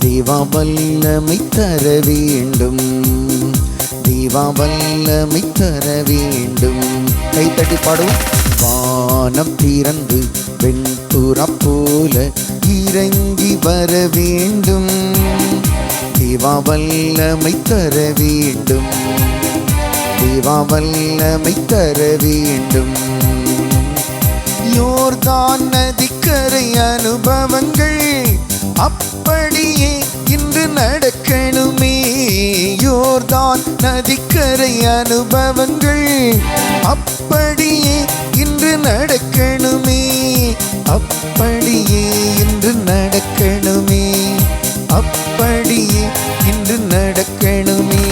தேவா வல்லமை தர வேண்டும், தேவா வல்லமை தர வேண்டும். கைத்தட்டி பாடுவோம். வானம் திறந்து வெண்புறா போல இறங்கி வர வேண்டும், தேவா வல்லமை தர வேண்டும், தேவா வல்லமை தர வேண்டும். யோர்தான் நதிக்கரை அனுபவங்கள் அப்படியே இன்று நடக்கணுமே, யோர்தான் நதிக்கரை அனுபவங்கள் அப்படியே இன்று நடக்கணுமே, அப்படியே இன்று நடக்கணுமே, அப்படியே இன்று நடக்கணுமே.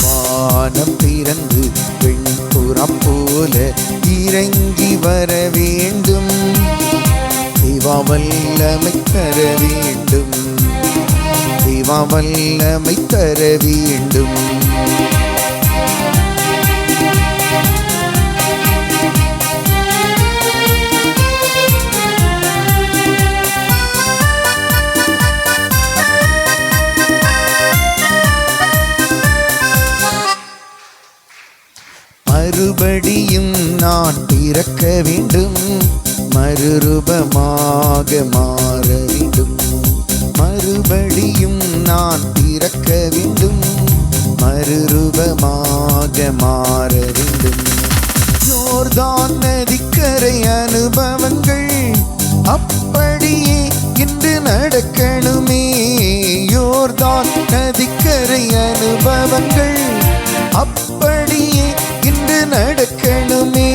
வானம் திறந்து வெண்புறா போல இறங்கி வர வேண்டும், தேவா வல்லமை தர வேண்டும், தேவா வல்லமை தர வேண்டும். மறுபடியும் நான் பிறக்க வேண்டும், மறுரூபமாக மாற வேண்டும், மறுபடியும் நான் பிறக்க வேண்டும், மறுரூபமாக மாற வேண்டும். யோர்தான் நதிக்கரை அனுபவங்கள் அப்படியே இன்று நடக்கணுமே, யோர்தான் நதிக்கரை அனுபவங்கள் அப்படியே இன்று நடக்கணுமே,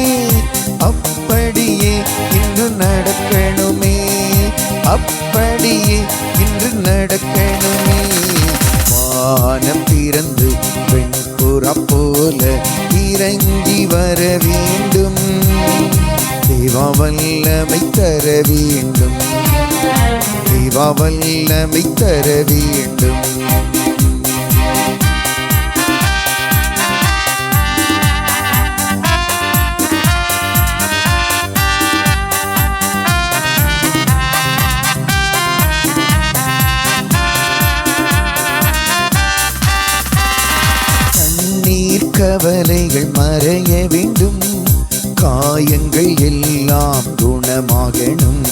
அப்படியே இன்று நடக்கணுமே, அப்படியே இன்று நடக்கணுமே. வானம் திறந்து வெண்புறா போல இறங்கி வர வேண்டும், தேவா வல்லமை தர வேண்டும், தேவா வல்லமை தர வேண்டும். கவலைகள் மறைய வேண்டும், காயங்கள் எல்லாம் குணமாகணும்,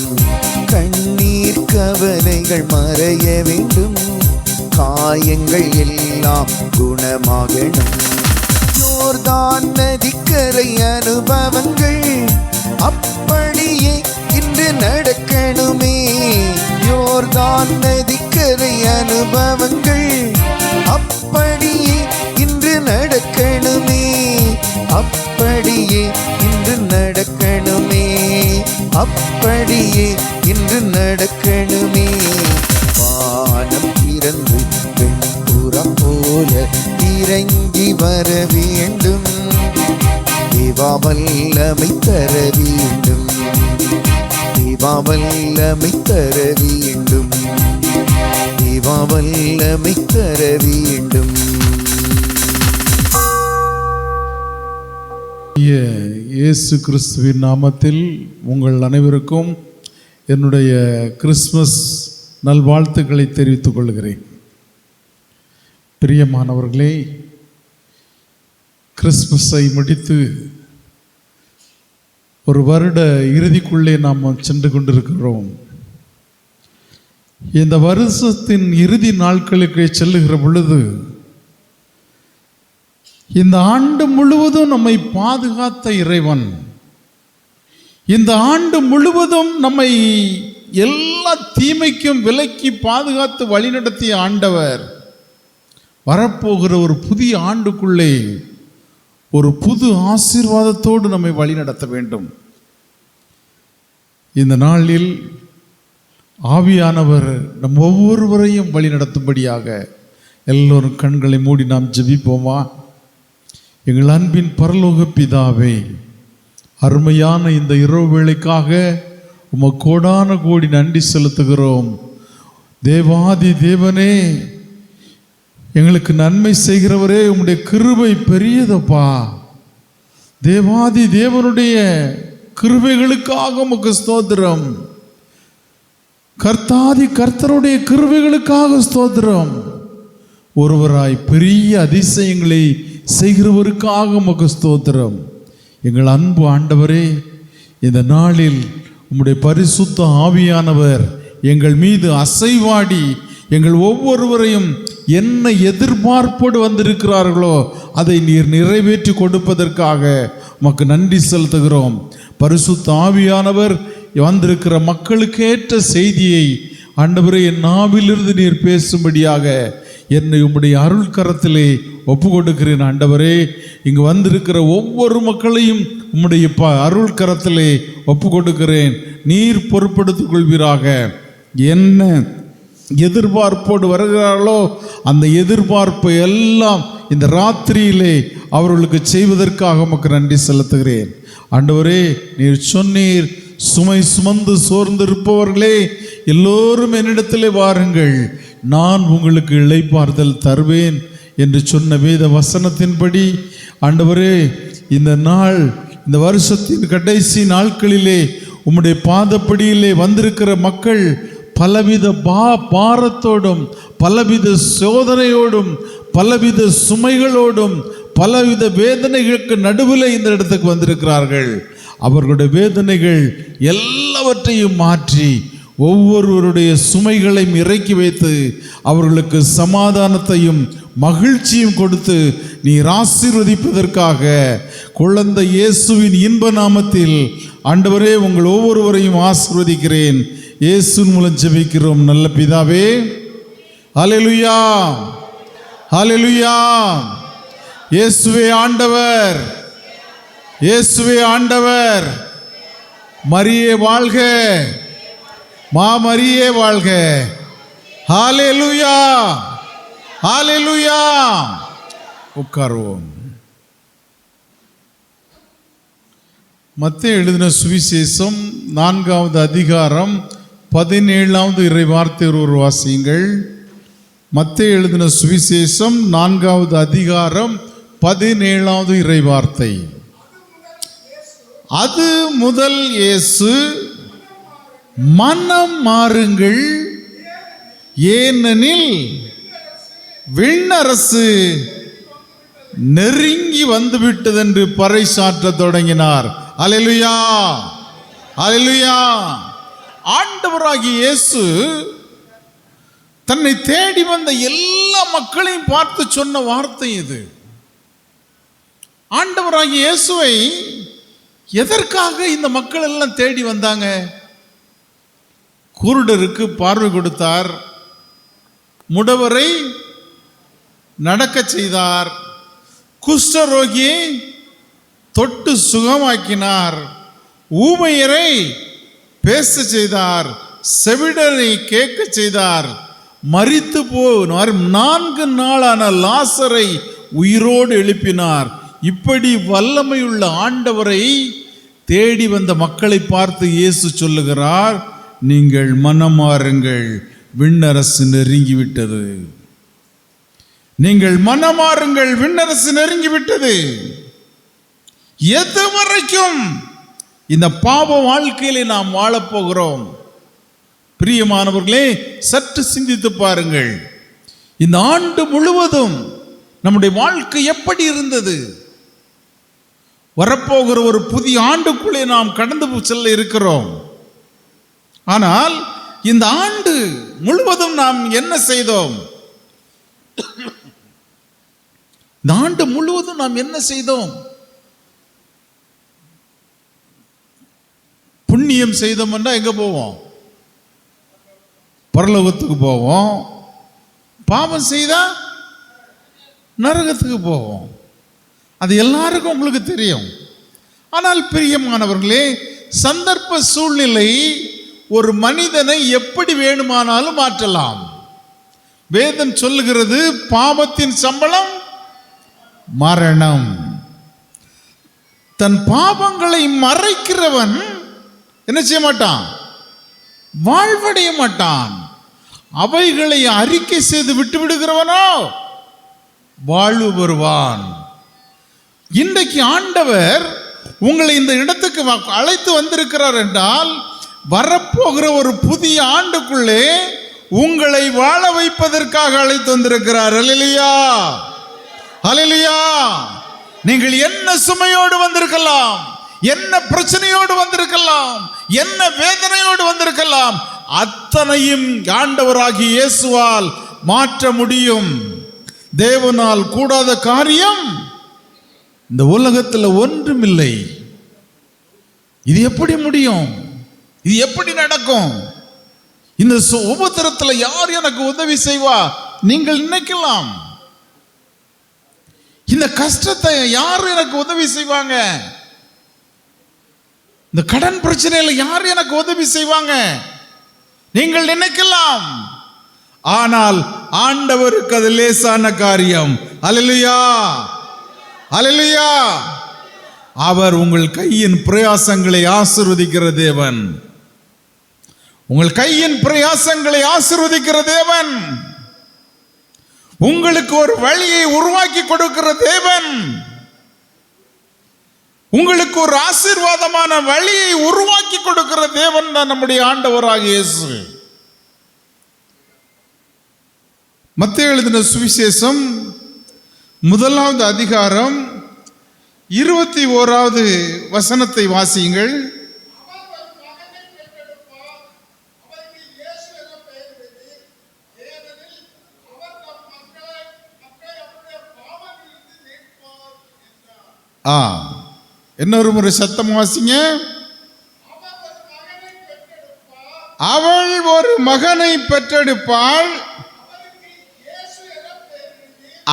கண்ணீர் கவலைகள் மறைய வேண்டும், காயங்கள் எல்லாம் குணமாகணும். யோர்தான் நதிக்கரை அனுபவங்கள் அப்படியே இன்று நடக்கணுமே, யோர்தான் நதிக்கரை அனுபவங்கள் அப்படியே இன்று நடக்கணுமே, அப்படியே இன்று நடக்கணுமே, அப்படியே இன்று நடக்கணுமே. வானம் திறந்து வெண்புறா போல இறங்கி வர வேண்டும், தேவா வல்லமை தர வேண்டும், தேவா வல்லமை தர வேண்டும், தேவா வல்லமை தர வேண்டும். இயேசு கிறிஸ்துவின் நாமத்தில் உங்கள் அனைவருக்கும் என்னுடைய கிறிஸ்மஸ் நல்வாழ்த்துக்களை தெரிவித்துக் கொள்கிறேன். பிரியமானவர்களே, கிறிஸ்மஸை முடித்து ஒரு வருட இறுதிக்குள்ளே நாம் சென்று கொண்டிருக்கிறோம். இந்த வருஷத்தின் இறுதி நாட்களுக்கு செல்லுகிற பொழுது இந்த ஆண்டு முழுவதும் நம்மை பாதுகாத்த இறைவன், இந்த ஆண்டு முழுவதும் நம்மை எல்லா தீமைக்கும் விலக்கி பாதுகாத்து வழிநடத்திய ஆண்டவர் வரப்போகிற ஒரு புதிய ஆண்டுக்குள்ளே ஒரு புது ஆசீர்வாதத்தோடு நம்மை வழிநடத்த வேண்டும். இந்த நாளில் ஆவியானவர் நம் ஒவ்வொருவரையும் வழிநடத்தும்படியாக எல்லோரும் கண்களை மூடி நாம் ஜெபிப்போமா? எங்கள் அன்பின் பரலோக பிதாவே, அருமையான இந்த இரவு வேளைக்காக உமக்கோடான கோடி நன்றி செலுத்துகிறோம். தேவாதி தேவனே, எங்களுக்கு நன்மை செய்கிறவரே, உம்முடைய கிருபை பெரியதப்பா. தேவாதி தேவனுடைய கிருபைகளுக்காக உமக்கு ஸ்தோத்திரம். கர்த்தாதி கர்த்தருடைய கிருபைகளுக்காக ஸ்தோத்திரம். ஒருவராய் பெரிய அதிசயங்களை செய்கிறவருக்காக உமக்கு ஸ்தோத்திரம். எங்கள் அன்பு ஆண்டவரே, இந்த நாளில் உம்முடைய பரிசுத்த ஆவியானவர் எங்கள் மீது அசைவாடி எங்கள் ஒவ்வொருவரையும் என்ன எதிர்பார்ப்போடு வந்திருக்கிறார்களோ அதை நீர் நிறைவேற்றி கொடுப்பதற்காக உமக்கு நன்றி செலுத்துகிறோம். பரிசுத்த ஆவியானவர் வந்திருக்கிற மக்களுக்கு ஏற்ற செய்தியை ஆண்டவரே என் நாவிலிருந்து நீர் பேசும்படியாக என்னை உம்முடைய அருள் கரத்திலே ஒப்பு கொடுக்கிறேன். ஆண்டவரே, இங்கு வந்திருக்கிற ஒவ்வொரு மக்களையும் உம்முடைய அருள் கரத்திலே ஒப்பு கொடுக்கிறேன். நீர் பொறுப்படுத்திக் கொள்வீராக. என்ன எதிர்பார்ப்போடு வருகிறார்களோ அந்த எதிர்பார்ப்பை எல்லாம் இந்த ராத்திரியிலே அவர்களுக்கு செய்வதற்காக உமக்கு நன்றி செலுத்துகிறேன். ஆண்டவரே, நீர் சொன்னீர், சுமை சுமந்து சோர்ந்திருப்பவர்களே எல்லோரும் என்னிடத்திலே வாருங்கள், நான் உங்களுக்கு இளைப்பாறுதல் தருவேன் என்று சொன்ன வேத வசனத்தின்படி ஆண்டவரே, இந்த நாள், இந்த வருஷத்தின் கடைசி நாட்களிலே உம்முடைய பாதப்படியிலே வந்திருக்கிற மக்கள் பலவித பாரத்தோடும் பலவித சோதனையோடும் பலவித சுமைகளோடும் பலவித வேதனைகளுக்கு நடுவில் இந்த இடத்துக்கு வந்திருக்கிறார்கள். அவர்களுடைய வேதனைகள் எல்லாவற்றையும் மாற்றி ஒவ்வொருவருடைய சுமைகளையும் இறக்கி வைத்து அவர்களுக்கு சமாதானத்தையும் மகிழ்ச்சியும் கொடுத்து நீர் ஆசீர்வதிப்பதற்காக குழந்தை இயேசுவின் இன்ப நாமத்தில் ஆண்டவரே உங்கள் ஒவ்வொருவரையும் ஆசீர்வதிக்கிறேன். இயேசுவின் மூலம் ஜெபிக்கிறோம் நல்ல பிதாவே. ஹல்லேலூயா, ஹல்லேலூயா. இயேசுவே ஆண்டவர், இயேசுவே ஆண்டவர். மரியே வாழ்க, மாமரியே வாழ்க. ஹல்லேலூயா, ஹல்லேலூயா. உட்காருவோம். மத்தேயு எழுதின சுவிசேஷம் 4வது அதிகாரம் 17வது இறை வார்த்தை ஒரு வாசியுங்கள். மத்தேயு எழுதின சுவிசேஷம் 4வது அதிகாரம் 17வது இறை வார்த்தை. அது முதல் இயேசு, மனம் மாறுங்கள், ஏனெனில் விண்ணரசு நெருங்கி வந்துவிட்டது என்று பறைசாற்ற தொடங்கினார். அல்லேலூயா, அல்லேலூயா. ஆண்டவராகிய இயேசு தன்னை தேடி வந்த எல்லா மக்களையும் பார்த்து சொன்ன வார்த்தை இது. ஆண்டவராகிய இயேசுவை எதற்காக இந்த மக்கள் எல்லாம் தேடி வந்தாங்க? குருடருக்கு பார்வை கொடுத்தார், முடவரை நடக்க செய்தார், குஷ்டரோகியை தொட்டு சுகமாக்கினார், ஊமையரை பேச செய்தார், செவிடரை கேட்க செய்தார், மரித்து போனார் 4 நாளான லாசரை உயிரோடு எழுப்பினார். இப்படி வல்லமையுள்ள ஆண்டவரை தேடி வந்த மக்களை பார்த்து இயேசு சொல்லுகிறார், நீங்கள் மனமாறுங்கள், விண்ணரசு நெருங்கிவிட்டது. நீங்கள் மனமாறுங்கள், விண்ணரசு நெருங்கிவிட்டது. எது வரைக்கும் இந்த பாவ வாழ்க்கையிலே நாம் வாழப்போகிறோம்? பிரியமானவர்களே, சற்று சிந்தித்து பாருங்கள். இந்த ஆண்டு முழுவதும் நம்முடைய வாழ்க்கை எப்படி இருந்தது? வரப்போகிற ஒரு புதிய ஆண்டுக்குள்ளே நாம் கடந்து செல்ல இருக்கிறோம். ஆனால் இந்த ஆண்டு முழுவதும் நாம் என்ன செய்தோம்? இந்த ஆண்டு முழுவதும் நாம் என்ன செய்தோம்? புண்ணியம் செய்தோம் என்றால் எங்க போவோம்? பரலோகத்துக்கு போவோம். பாவம் செய்தா நரகத்துக்கு போவோம். அது எல்லாருக்கும் உங்களுக்கு தெரியும். ஆனால் பிரியமானவர்களே, சந்தர்ப்ப சூழ்நிலை ஒரு மனிதனை எப்படி வேணுமானாலும் மாற்றலாம். வேதம் சொல்லுகிறது, பாவத்தின் சம்பளம் மரணம். தன் பாவங்களை மறைக்கிறவன் என்ன செய்ய மாட்டான்? வாழ்வடைய மாட்டான். அவைகளை அறிக்கை செய்து விட்டு விடுகிறவனோ வாழ்வு பெறுவான். இன்றைக்கு ஆண்டவர் உங்களை இந்த இடத்துக்கு அழைத்து வந்திருக்கிறார் என்றால் வரப்போகிற ஒரு புதிய ஆண்டுக்குள்ளே உங்களை வாழ வைப்பதற்காக அழைத்து வந்திருக்கிறார். அல்லேலூயா, அல்லேலூயா. நீங்கள் என்ன சுமையோடு வந்திருக்கலாம், என்ன பிரச்சனையோடு வந்திருக்கலாம், என்ன வேதனையோடு வந்திருக்கலாம், அத்தனையும் ஆண்டவராகிய இயேசுவால் மாற்ற முடியும். தேவனால் கூடாத காரியம் இந்த உலகத்தில் ஒன்றுமில்லை. இது எப்படி முடியும்? இது எப்படி நடக்கும்? இந்த உபத்திரத்தில் யார் எனக்கு உதவி செய்வா? நீங்கள் நினைக்கலாம். இந்த கஷ்டத்தை யார் எனக்கு உதவி செய்வாங்க? இந்த கடன் பிரச்சனையில யார் எனக்கு உதவி செய்வாங்க? நீங்கள் நினைக்கலாம். ஆனால் ஆண்டவருக்கு அது லேசான காரியம். அல்லேலூயா, அல்லேலூயா. அவர் உங்கள் கையின் பிரயாசங்களை ஆசீர்வதிக்கிற தேவன். உங்கள் கையின் பிரயாசங்களை ஆசீர்வதிக்கிற தேவன். உங்களுக்கு ஒரு வழியை உருவாக்கி கொடுக்கிற தேவன். உங்களுக்கு ஒரு ஆசீர்வாதமான வழியை உருவாக்கி கொடுக்கிற தேவன் தான் நம்முடைய ஆண்டவராகிய இயேசு. மத்தேயு எழுதின சுவிசேஷம் 1வது அதிகாரம் 21வது வசனத்தை வாசியுங்கள். இன்னொரு முறை சத்தம் வாசிங்க. அவள் ஒரு மகனை பெற்றெடுப்பாள்,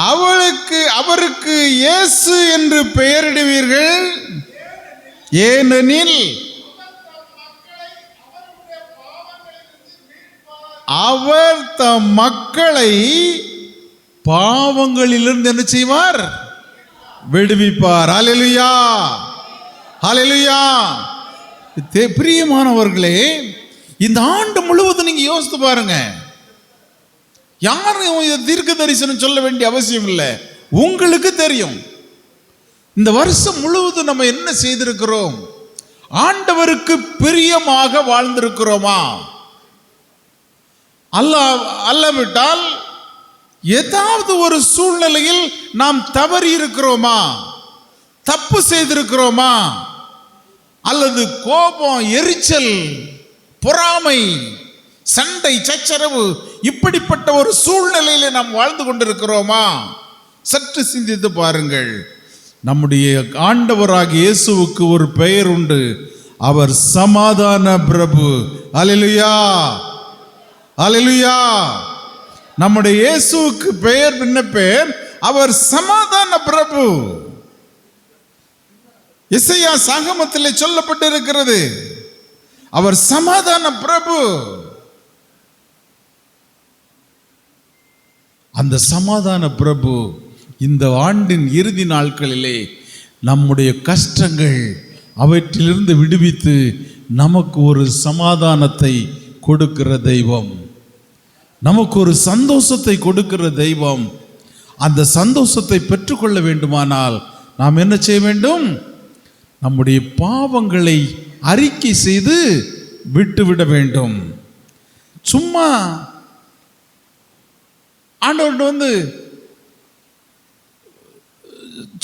அவருக்கு இயேசு என்று பெயரிடுவீர்கள், ஏனெனில் அவர் தம் மக்களை பாவங்களிலிருந்து என்ன செய்வார்? விடுவிப்பார். அல்லேலூயா, அல்லேலூயா. பிரியமானவர்களே, இந்த ஆண்டு முழுவதும் நீங்க யோசித்து பாருங்க. யாரும் தீர்க்க தரிசனம் சொல்ல வேண்டிய அவசியம் இல்லை. உங்களுக்கு தெரியும் இந்த வருஷம் முழுவதும் நம்ம என்ன செய்திருக்கிறோம். ஆண்டவருக்கு பிரியமாக வாழ்ந்திருக்கிறோமா? அல்லவிட்டால் ஏதாவது ஒரு சூழ்நிலையில் நாம் தவறி இருக்கிறோமா, தப்பு செய்திருக்கிறோமா, அல்லது கோபம், எரிச்சல், பொறாமை, சண்டை, சச்சரவு, இப்படிப்பட்ட ஒரு சூழ்நிலையில நாம் வாழ்ந்து கொண்டிருக்கிறோமா? சற்று சிந்தித்து பாருங்கள். நம்முடைய ஆண்டவராகிய இயேசுவுக்கு ஒரு பெயர் உண்டு. அவர் சமாதான பிரபு. அல்லேலூயா, அல்லேலூயா. நம்முடைய இயேசுவுக்கு பெயர் என்ன பெயர்? அவர் சமாதான பிரபு. எசையா சாகமத்திலே சொல்லப்பட்டிருக்கிறது, அவர் சமாதான பிரபு. அந்த சமாதான பிரபு இந்த ஆண்டின் இறுதி நாட்களிலே நம்முடைய கஷ்டங்கள் அவற்றிலிருந்து விடுவித்து நமக்கு ஒரு சமாதானத்தை கொடுக்கிற தெய்வம், நமக்கு ஒரு சந்தோஷத்தை கொடுக்கிற தெய்வம். அந்த சந்தோஷத்தை பெற்றுக்கொள்ள வேண்டுமானால் நாம் என்ன செய்ய வேண்டும்? நம்முடைய பாவங்களை அறிக்கை செய்து விட்டுவிட வேண்டும். சும்மா ஆண்டவர்கிட்ட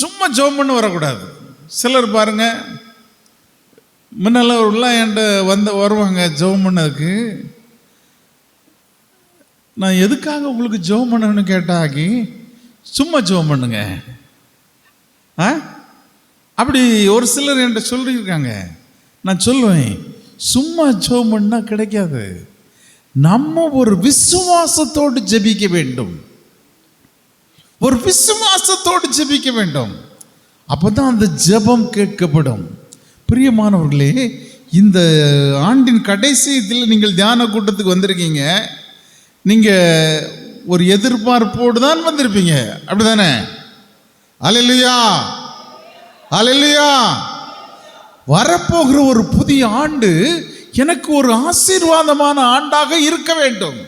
சும்மா ஜெபம் பண்ண வரக்கூடாது. சிலர் பாருங்க, முன்னெல்லாம் என்கிட்ட வருவாங்க ஜெபம் பண்ணதுக்கு. நான் எதுக்காக உங்களுக்கு ஜெபம் பண்ணணும்னு கேட்டாக்கி, சும்மா ஜெபம் பண்ணுங்க. அப்படி ஒரு சிலர் என்கிட்ட சொல்லியிருக்காங்க. நான் சொல்லுவேன், சும்மா ஜெபம் பண்ணா கிடைக்காது. நம்ம ஒரு விசுவாசத்தோடு ஜெபிக்க வேண்டும். ஒரு விசுவாசத்தோடு ஜெபிக்க வேண்டும். அப்பதான் அந்த ஜெபம் கேட்கப்படும். பிரியமானவர்களே, இந்த ஆண்டின் கடைசி இதில் நீங்கள் தியான கூட்டத்துக்கு வந்திருக்கீங்க. நீங்க ஒரு எதிர்பார்ப்போடு தான் வந்திருப்பீங்க, அப்படிதானே? அல்லேலூயா, அல்லேலூயா. வரப்போகிற ஒரு புதிய ஆண்டு எனக்கு ஒரு ஆசீர்வாதமான ஆண்டாக இருக்க வேண்டும்.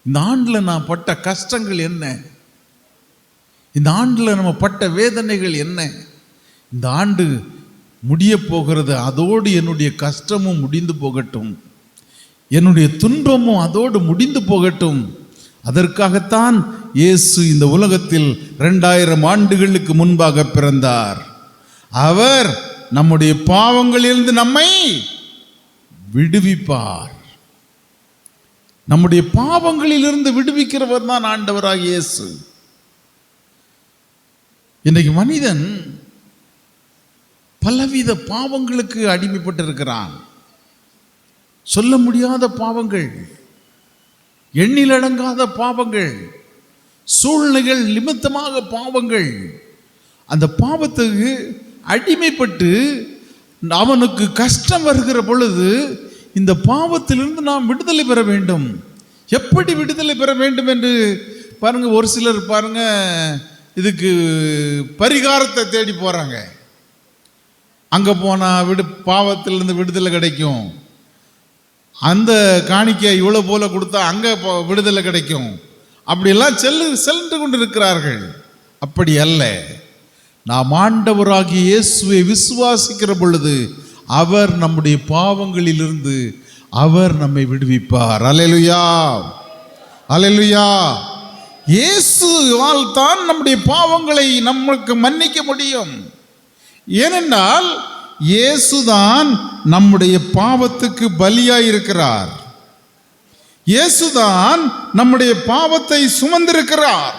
இந்த ஆண்டில் நான் பட்ட கஷ்டங்கள் என்ன? இந்த ஆண்டில் நம்ம பட்ட வேதனைகள் என்ன? இந்த ஆண்டு முடிய போகிறது, அதோடு என்னுடைய கஷ்டமும் முடிந்து போகட்டும், என்னுடைய துன்பமும் அதோடு முடிந்து போகட்டும். அதற்காகத்தான் இயேசு இந்த உலகத்தில் 2000 ஆண்டுகளுக்கு முன்பாக பிறந்தார். அவர் நம்முடைய பாவங்களிலிருந்து நம்மை விடுவிப்பார். நம்முடைய பாவங்களிலிருந்து விடுவிக்கிறவர் தான் ஆண்டவராகிய இயேசு. இன்றைக்கு மனிதன் பலவித பாவங்களுக்கு அடிமைப்பட்டிருக்கிறான். சொல்ல முடியாத பாவங்கள், எண்ணிலடங்காத பாவங்கள், சூழ்நிலைகள் நிமித்தமாக பாவங்கள். அந்த பாவத்துக்கு அடிமைப்பட்டு அவனுக்கு கஷ்டம் வருகிற பொழுது இந்த பாவத்திலிருந்து நாம் விடுதலை பெற வேண்டும். எப்படி விடுதலை பெற வேண்டும் என்று பாருங்க. ஒரு சிலர் பாருங்க, இதுக்கு பரிகாரத்தை தேடி போறாங்க. அங்க போனா பாவத்திலிருந்து விடுதலை கிடைக்கும், அந்த காணிக்கை இவ்வளோ போல கொடுத்தா அங்கே விடுதலை கிடைக்கும், அப்படியெல்லாம் சென்று கொண்டு இருக்கிறார்கள். அப்படி அல்ல. நாம் ஆண்டவராகிய இயேசுவை விசுவாசிக்கிற பொழுது அவர் நம்முடைய பாவங்களிலிருந்து அவர் நம்மை விடுவிப்பார். அல்லேலூயா, அல்லேலூயா. இயேசுவால் தான் நம்முடைய பாவங்களை நமக்கு மன்னிக்க முடியும். ஏனென்றால் இயேசுதான் நம்முடைய பாவத்துக்கு பலியாயிருக்கிறார். இயேசுதான் நம்முடைய பாவத்தை சுமந்திருக்கிறார்.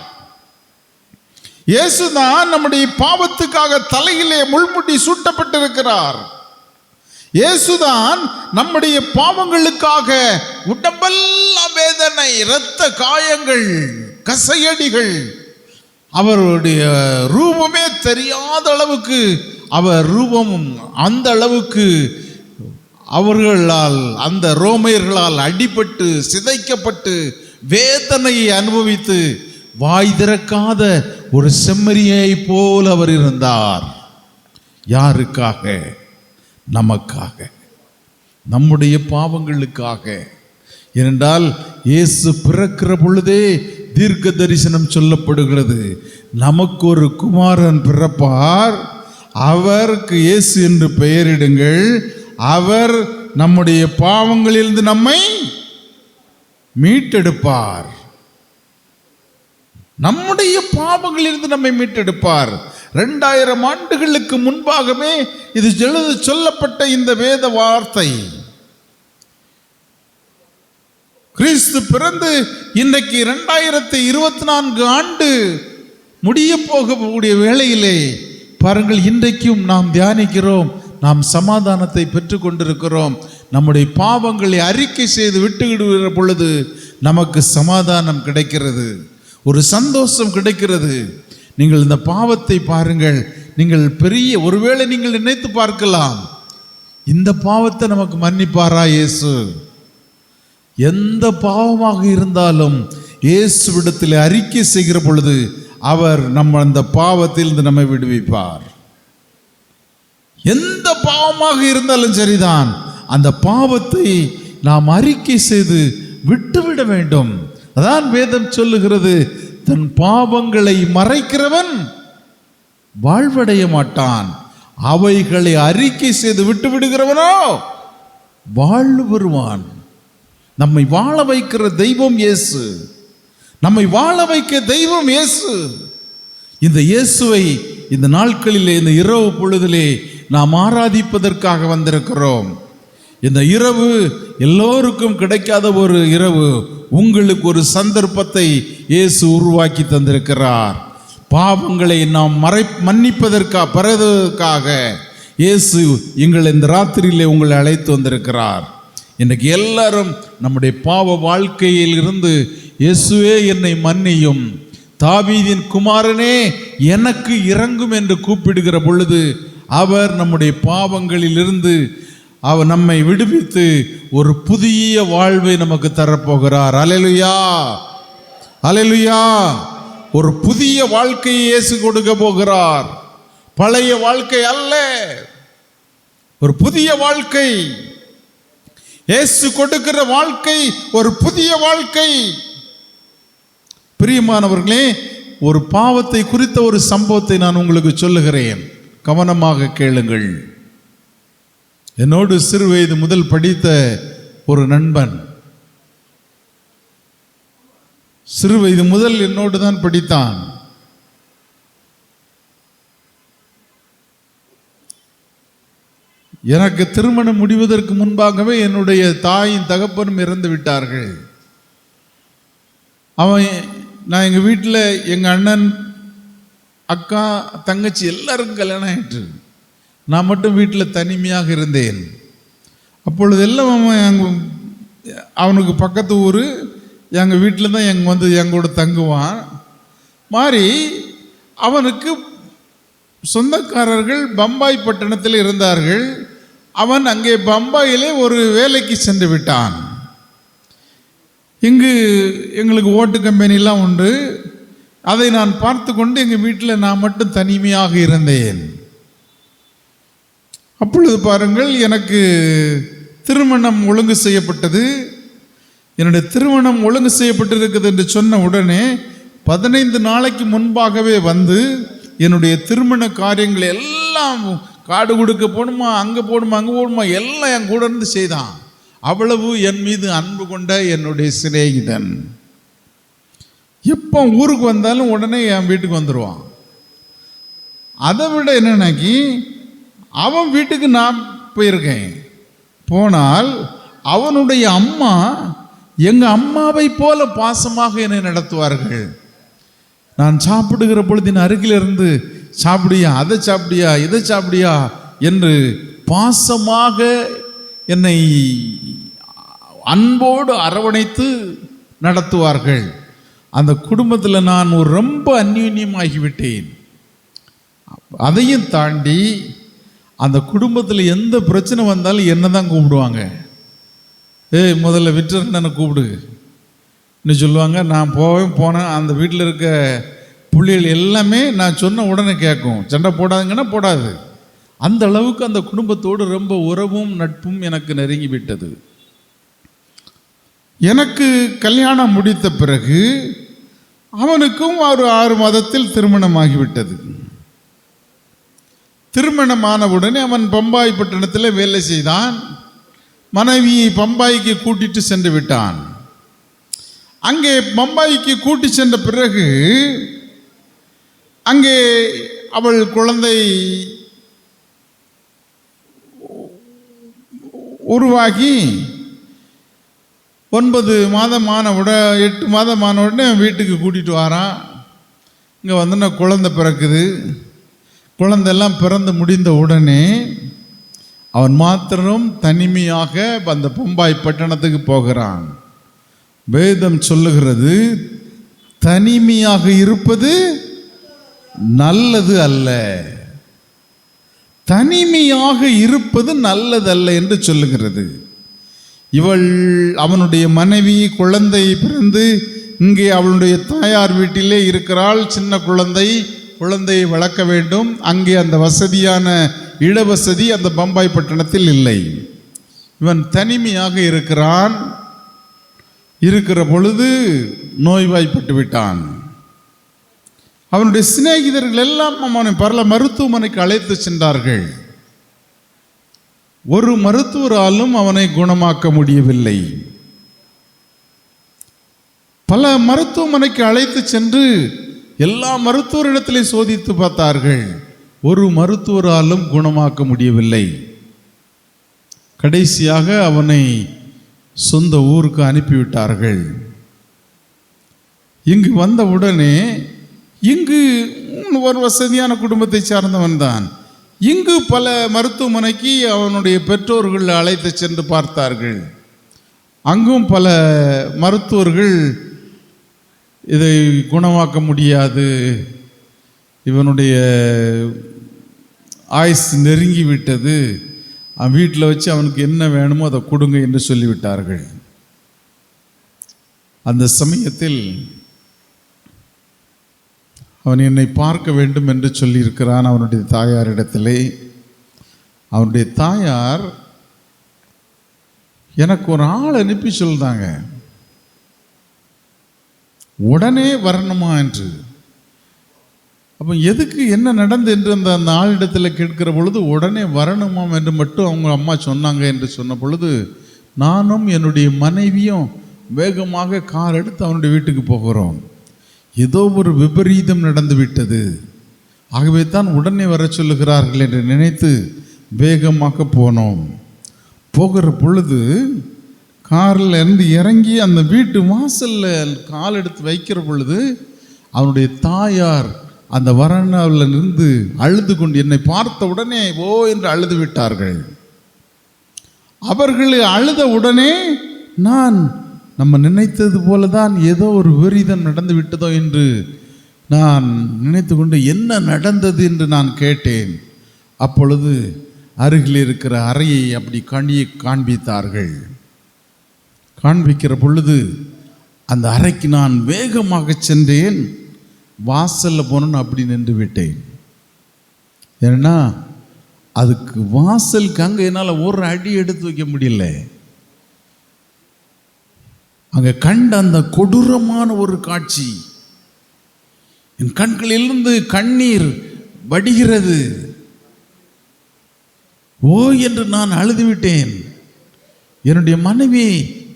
இயேசுதான் நம்முடைய பாவத்துக்காக தலையிலே முள்முடி சூட்டப்பட்டிருக்கிறார். இயேசுதான் நம்முடைய பாவங்களுக்காக உடம்பெல்லாம் வேதனை, இரத்த காயங்கள், கசையடிகள், அவருடைய ரூபமே தெரியாத அளவுக்கு, அவர் ரூபமும் அந்த அளவுக்கு அவர்களால், அந்த ரோமையர்களால் அடிபட்டு சிதைக்கப்பட்டு வேதனையை அனுபவித்து வாய் திறக்காத ஒரு செம்மறியை போல் அவர் இருந்தார். யாருக்காக? நமக்காக, நம்முடைய பாவங்களுக்காக. ஏனென்றால் இயேசு பிறக்கிற பொழுதே தீர்க்க தரிசனம் சொல்லப்படுகிறது. நமக்கு ஒரு குமாரன் பிறப்பார், அவருக்கு இயேசு என்று பெயரிடுங்கள், அவர் நம்முடைய பாவங்களிலிருந்து நம்மை மீட்டெடுப்பார். நம்முடைய பாவங்களிலிருந்து நம்மை மீட்டெடுப்பார். 2000 ஆண்டுகளுக்கு முன்பாகவே இது சொல்லப்பட்ட இந்த வேத வார்த்தை. கிறிஸ்து பிறந்து இன்றைக்கு 2024 ஆண்டு முடிய போகக்கூடிய வேளையிலே பாருங்கள், இன்றைக்கும் நாம் தியானிக்கிறோம், நாம் சமாதானத்தை பெற்று கொண்டிருக்கிறோம். நம்முடைய பாவங்களை அறிக்கை செய்து விட்டுவிடுகிற பொழுது நமக்கு சமாதானம் கிடைக்கிறது, ஒரு சந்தோஷம் கிடைக்கிறது. நீங்கள் இந்த பாவத்தை பாருங்கள், நீங்கள் பெரிய, ஒருவேளை நீங்கள் நினைத்து பார்க்கலாம், இந்த பாவத்தை நமக்கு மன்னிப்பாரா இயேசு? எந்த பாவமாக இருந்தாலும் இயேசுவிடத்தில் அறிக்கை செய்கிற பொழுது அவர் நம்ம அந்த பாவத்திலிருந்து நம்மை விடுவிப்பார். எந்த பாவமாக இருந்தாலும் சரிதான், அந்த பாவத்தை நாம் அறிக்கை செய்து விட்டுவிட வேண்டும். அதான் வேதம் சொல்லுகிறது, தன் பாவங்களை மறைக்கிறவன் வாழ்வடைய மாட்டான், அவைகளை அறிக்கை செய்து விட்டு விடுகிறவனோ வாழ்வு பெறுவான். நம்மை வாழ வைக்கிற தெய்வம் இயேசு, நம்மை வாழ வைக்க தெய்வம் இயேசு. இந்த இயேசுவை இந்த நாட்களிலே, இந்த இரவு பொழுதிலே நாம் ஆராதிப்பதற்காக வந்திருக்கிறோம். இந்த இரவு எல்லோருக்கும் கிடைக்காத ஒரு இரவு. உங்களுக்கு ஒரு சந்தர்ப்பத்தை இயேசு உருவாக்கி தந்திருக்கிறார். பாவங்களை நாம் மன்னிப்பதற்காக இயேசு எங்கள் இந்த ராத்திரியிலே உங்களை அழைத்து வந்திருக்கிறார். இன்றைக்கு எல்லாரும் நம்முடைய பாவ வாழ்க்கையில் இருந்து இயேசுவே என்னை மன்னியும், தாவீதின் குமாரனே எனக்கு இரங்கும் என்று கூப்பிடுகிற பொழுது அவர் நம்முடைய பாவங்களிலிருந்து அவர் நம்மை விடுவித்து ஒரு புதிய வாழ்வை நமக்கு தரப்போகிறார். அல்லேலூயா, அல்லேலூயா. ஒரு புதிய வாழ்க்கையை இயேசு கொடுக்க போகிறார். பழைய வாழ்க்கை அல்ல, ஒரு புதிய வாழ்க்கை. இயேசு கொடுக்கிற வாழ்க்கை ஒரு புதிய வாழ்க்கை. பிரியமானவர்களே, ஒரு பாவத்தை குறித்த ஒரு சம்பவத்தை நான் உங்களுக்கு சொல்லுகிறேன், கவனமாக கேளுங்கள். என்னோடு சிறு வயது முதல் படித்த ஒரு நண்பன், சிறு வயது முதல் என்னோடு தான் படித்தான். எனக்கு திருமணம் முடிவதற்கு முன்பாகவே என்னுடைய தாயின் தகப்பனும் இறந்து விட்டார்கள். நான் எங்கள் வீட்டில் எங்கள் அண்ணன், அக்கா, தங்கச்சி எல்லாருக்கும் கல்யாணம் ஆயிற்று. நான் மட்டும் வீட்டில் தனிமையாக இருந்தேன். அப்பொழுது எல்லாம் அவனுக்கு பக்கத்து ஊர், எங்கள் வீட்டில் தான் எங்கூட தங்குவான். மாறி அவனுக்கு சொந்தக்காரர்கள் பம்பாய் பட்டணத்தில் இருந்தார்கள். அவன் அங்கே பம்பாயிலே ஒரு வேலைக்கு சென்று விட்டான். இங்கு எங்களுக்கு ஓட்டு கம்பெனிலாம் உண்டு. அதை நான் பார்த்து கொண்டு எங்கள் வீட்டில் நான் மட்டும் தனிமையாக இருந்தேன். அப்பொழுது பாருங்கள், எனக்கு திருமணம் ஒழுங்கு செய்யப்பட்டது. என்னுடைய திருமணம் ஒழுங்கு செய்யப்பட்டிருக்குது என்று சொன்ன உடனே 15 நாளைக்கு முன்பாகவே வந்து என்னுடைய திருமண காரியங்களை எல்லாம் காடு கொடுக்க போகணுமா, அங்கே போகணுமா, அங்கே போகணுமா, எல்லாம் என் கூட இருந்து செய்தான். அவ்வளவு என் மீது அன்பு கொண்ட என்னுடைய சிநேகிதன். எப்போ ஊருக்கு வந்தாலும் உடனே என் வீட்டுக்கு வந்துடுவான். அதை விட என்னன்னாக்கி, அவன் வீட்டுக்கு நான் போயிருக்கேன். போனால் அவனுடைய அம்மா எங்கள் அம்மாவை போல பாசமாக என்னை நடத்துவார்கள். நான் சாப்பிடுகிற பொழுது என் அருகில் இருந்து, சாப்பிடியா, அதை சாப்பிடியா, இதை சாப்பிடியா என்று பாசமாக என்னை அன்போடு அரவணைத்து நடத்துவார்கள். அந்த குடும்பத்தில் நான் ரொம்ப அந்யோன்யமாகிவிட்டேன். அதையும் தாண்டி அந்த குடும்பத்தில் எந்த பிரச்சனை வந்தாலும் என்ன தான் கூப்பிடுவாங்க. முதல்ல விட்டுறன்னு கூப்பிடு இன்னும் சொல்லுவாங்க. நான் போனேன். அந்த வீட்டில் இருக்க புள்ளிகள் எல்லாமே நான் சொன்ன உடனே கேட்கும். சண்டை போடாதுங்கன்னா போடாது. அந்த அளவுக்கு அந்த குடும்பத்தோடு ரொம்ப உறவும் நட்பும் எனக்கு நெருங்கி விட்டது. எனக்கு கல்யாணம் முடித்த பிறகு அவனுக்கும் ஒரு 6 மாதத்தில் திருமணமாகிவிட்டது. திருமணமானவுடனே அவன் பம்பாய் பட்டணத்தில் வேலை செய்தான். மனைவியை பம்பாய்க்கு கூட்டிட்டு சென்று விட்டான். அங்கே பம்பாய்க்கு கூட்டி சென்ற பிறகு அங்கே அவள் குழந்தை உருவாகி 9 மாதமான 8 மாதமான உடனே வீட்டுக்கு கூட்டிகிட்டு வரான். இங்கே வந்து குழந்தை பிறக்குது. குழந்தையெல்லாம் பிறந்து முடிந்த உடனே அவன் மாத்திரம் தனிமையாக அந்த பம்பாய் பட்டணத்துக்கு போகிறான். வேதம் சொல்லுகிறது, தனிமையாக இருப்பது நல்லது அல்ல, தனிமையாக இருப்பது நல்லதல்ல என்று சொல்லுகிறது. அவனுடைய மனைவி குழந்தை பிறந்து இங்கே அவளுடைய தாயார் வீட்டிலே இருக்கிறாள். சின்ன குழந்தையை வளர்க்க வேண்டும். அங்கே அந்த வசதியான இடவசதி அந்த பம்பாய் பட்டணத்தில் இல்லை. இவன் தனிமையாக இருக்கிறான். இருக்கிற பொழுது நோய்வாய்ப்பட்டு விட்டான். அவனுடைய சிநேகிதர்கள் எல்லாம் அவனை பல மருத்துவமனைக்கு அழைத்து சென்றார்கள். ஒரு மருத்துவராலும் அவனை குணமாக்க முடியவில்லை. பல மருத்துவமனைக்கு அழைத்து சென்று எல்லா மருத்துவரிடத்திலே சோதித்து பார்த்தார்கள். ஒரு மருத்துவராலும் குணமாக்க முடியவில்லை. கடைசியாக அவனை சொந்த ஊருக்கு அனுப்பிவிட்டார்கள். இங்கு வந்தவுடனே, இங்கு ஒரு வசதியான குடும்பத்தை சார்ந்தவன் தான். இங்கு பல மருத்துவமனைக்கு அவனுடைய பெற்றோர்கள் அழைத்து சென்று பார்த்தார்கள். அங்கும் பல மருத்துவர்கள் இதை குணமாக்க முடியாது, இவனுடைய ஆயுஸ் நெருங்கி விட்டது, அவன் வீட்டில் வச்சு அவனுக்கு என்ன வேணுமோ அதை கொடுங்க என்று சொல்லிவிட்டார்கள். அந்த சமயத்தில் அவன் என்னை பார்க்க வேண்டும் என்று சொல்லியிருக்கிறான் அவனுடைய தாயாரிடத்திலே. அவனுடைய தாயார் எனக்கு ஒரு ஆள் அனுப்பி சொல்றாங்க, உடனே வரணுமா என்று. அப்போ எதுக்கு என்ன நடந்து என்று அந்த ஆளிடத்தில் கேட்கிற பொழுது உடனே வரணுமாம் என்று மட்டும் அவங்க அம்மா சொன்னாங்க என்று சொன்ன பொழுது, நானும் என்னுடைய மனைவியும் வேகமாக கார் எடுத்து அவனுடைய வீட்டுக்கு போகிறோம். ஏதோ ஒரு விபரீதம் நடந்து விட்டது, ஆகவே தான் உடனே வர சொல்லுகிறார்கள் என்று நினைத்து வேகமாக போனோம். போகிற பொழுது காரில் இருந்து இறங்கி அந்த வீட்டு வாசலில் கால் எடுத்து வைக்கிற பொழுது அவனுடைய தாயார் அந்த வராண்டாவில் இருந்து அழுது கொண்டு என்னை பார்த்த உடனே ஓ என்று அழுது விட்டார்கள். அவர்கள் அழுத உடனே நான் நம்ம நினைத்தது போல தான் ஏதோ ஒரு விபரீதம் நடந்து விட்டதோ என்று நான் நினைத்து கொண்டு என்ன நடந்தது என்று நான் கேட்டேன். அப்பொழுது அருகில் இருக்கிற அறையை அப்படி காண்பித்தார்கள். காண்பிக்கிற பொழுது அந்த அறைக்கு நான் வேகமாக சென்றேன். வாசலில் போனோன்னு அப்படி நின்று விட்டேன். ஏன்னா அதுக்கு வாசலுக்கு அங்கே என்னால் ஒரு அடி எடுத்து வைக்க முடியல. அங்கே கண்ட அந்த கொடூரமான ஒரு காட்சி, என் கண்களிலிருந்து கண்ணீர் வடிகிறது. ஓ என்று நான் அழுது விட்டேன். என்னுடைய மனைவி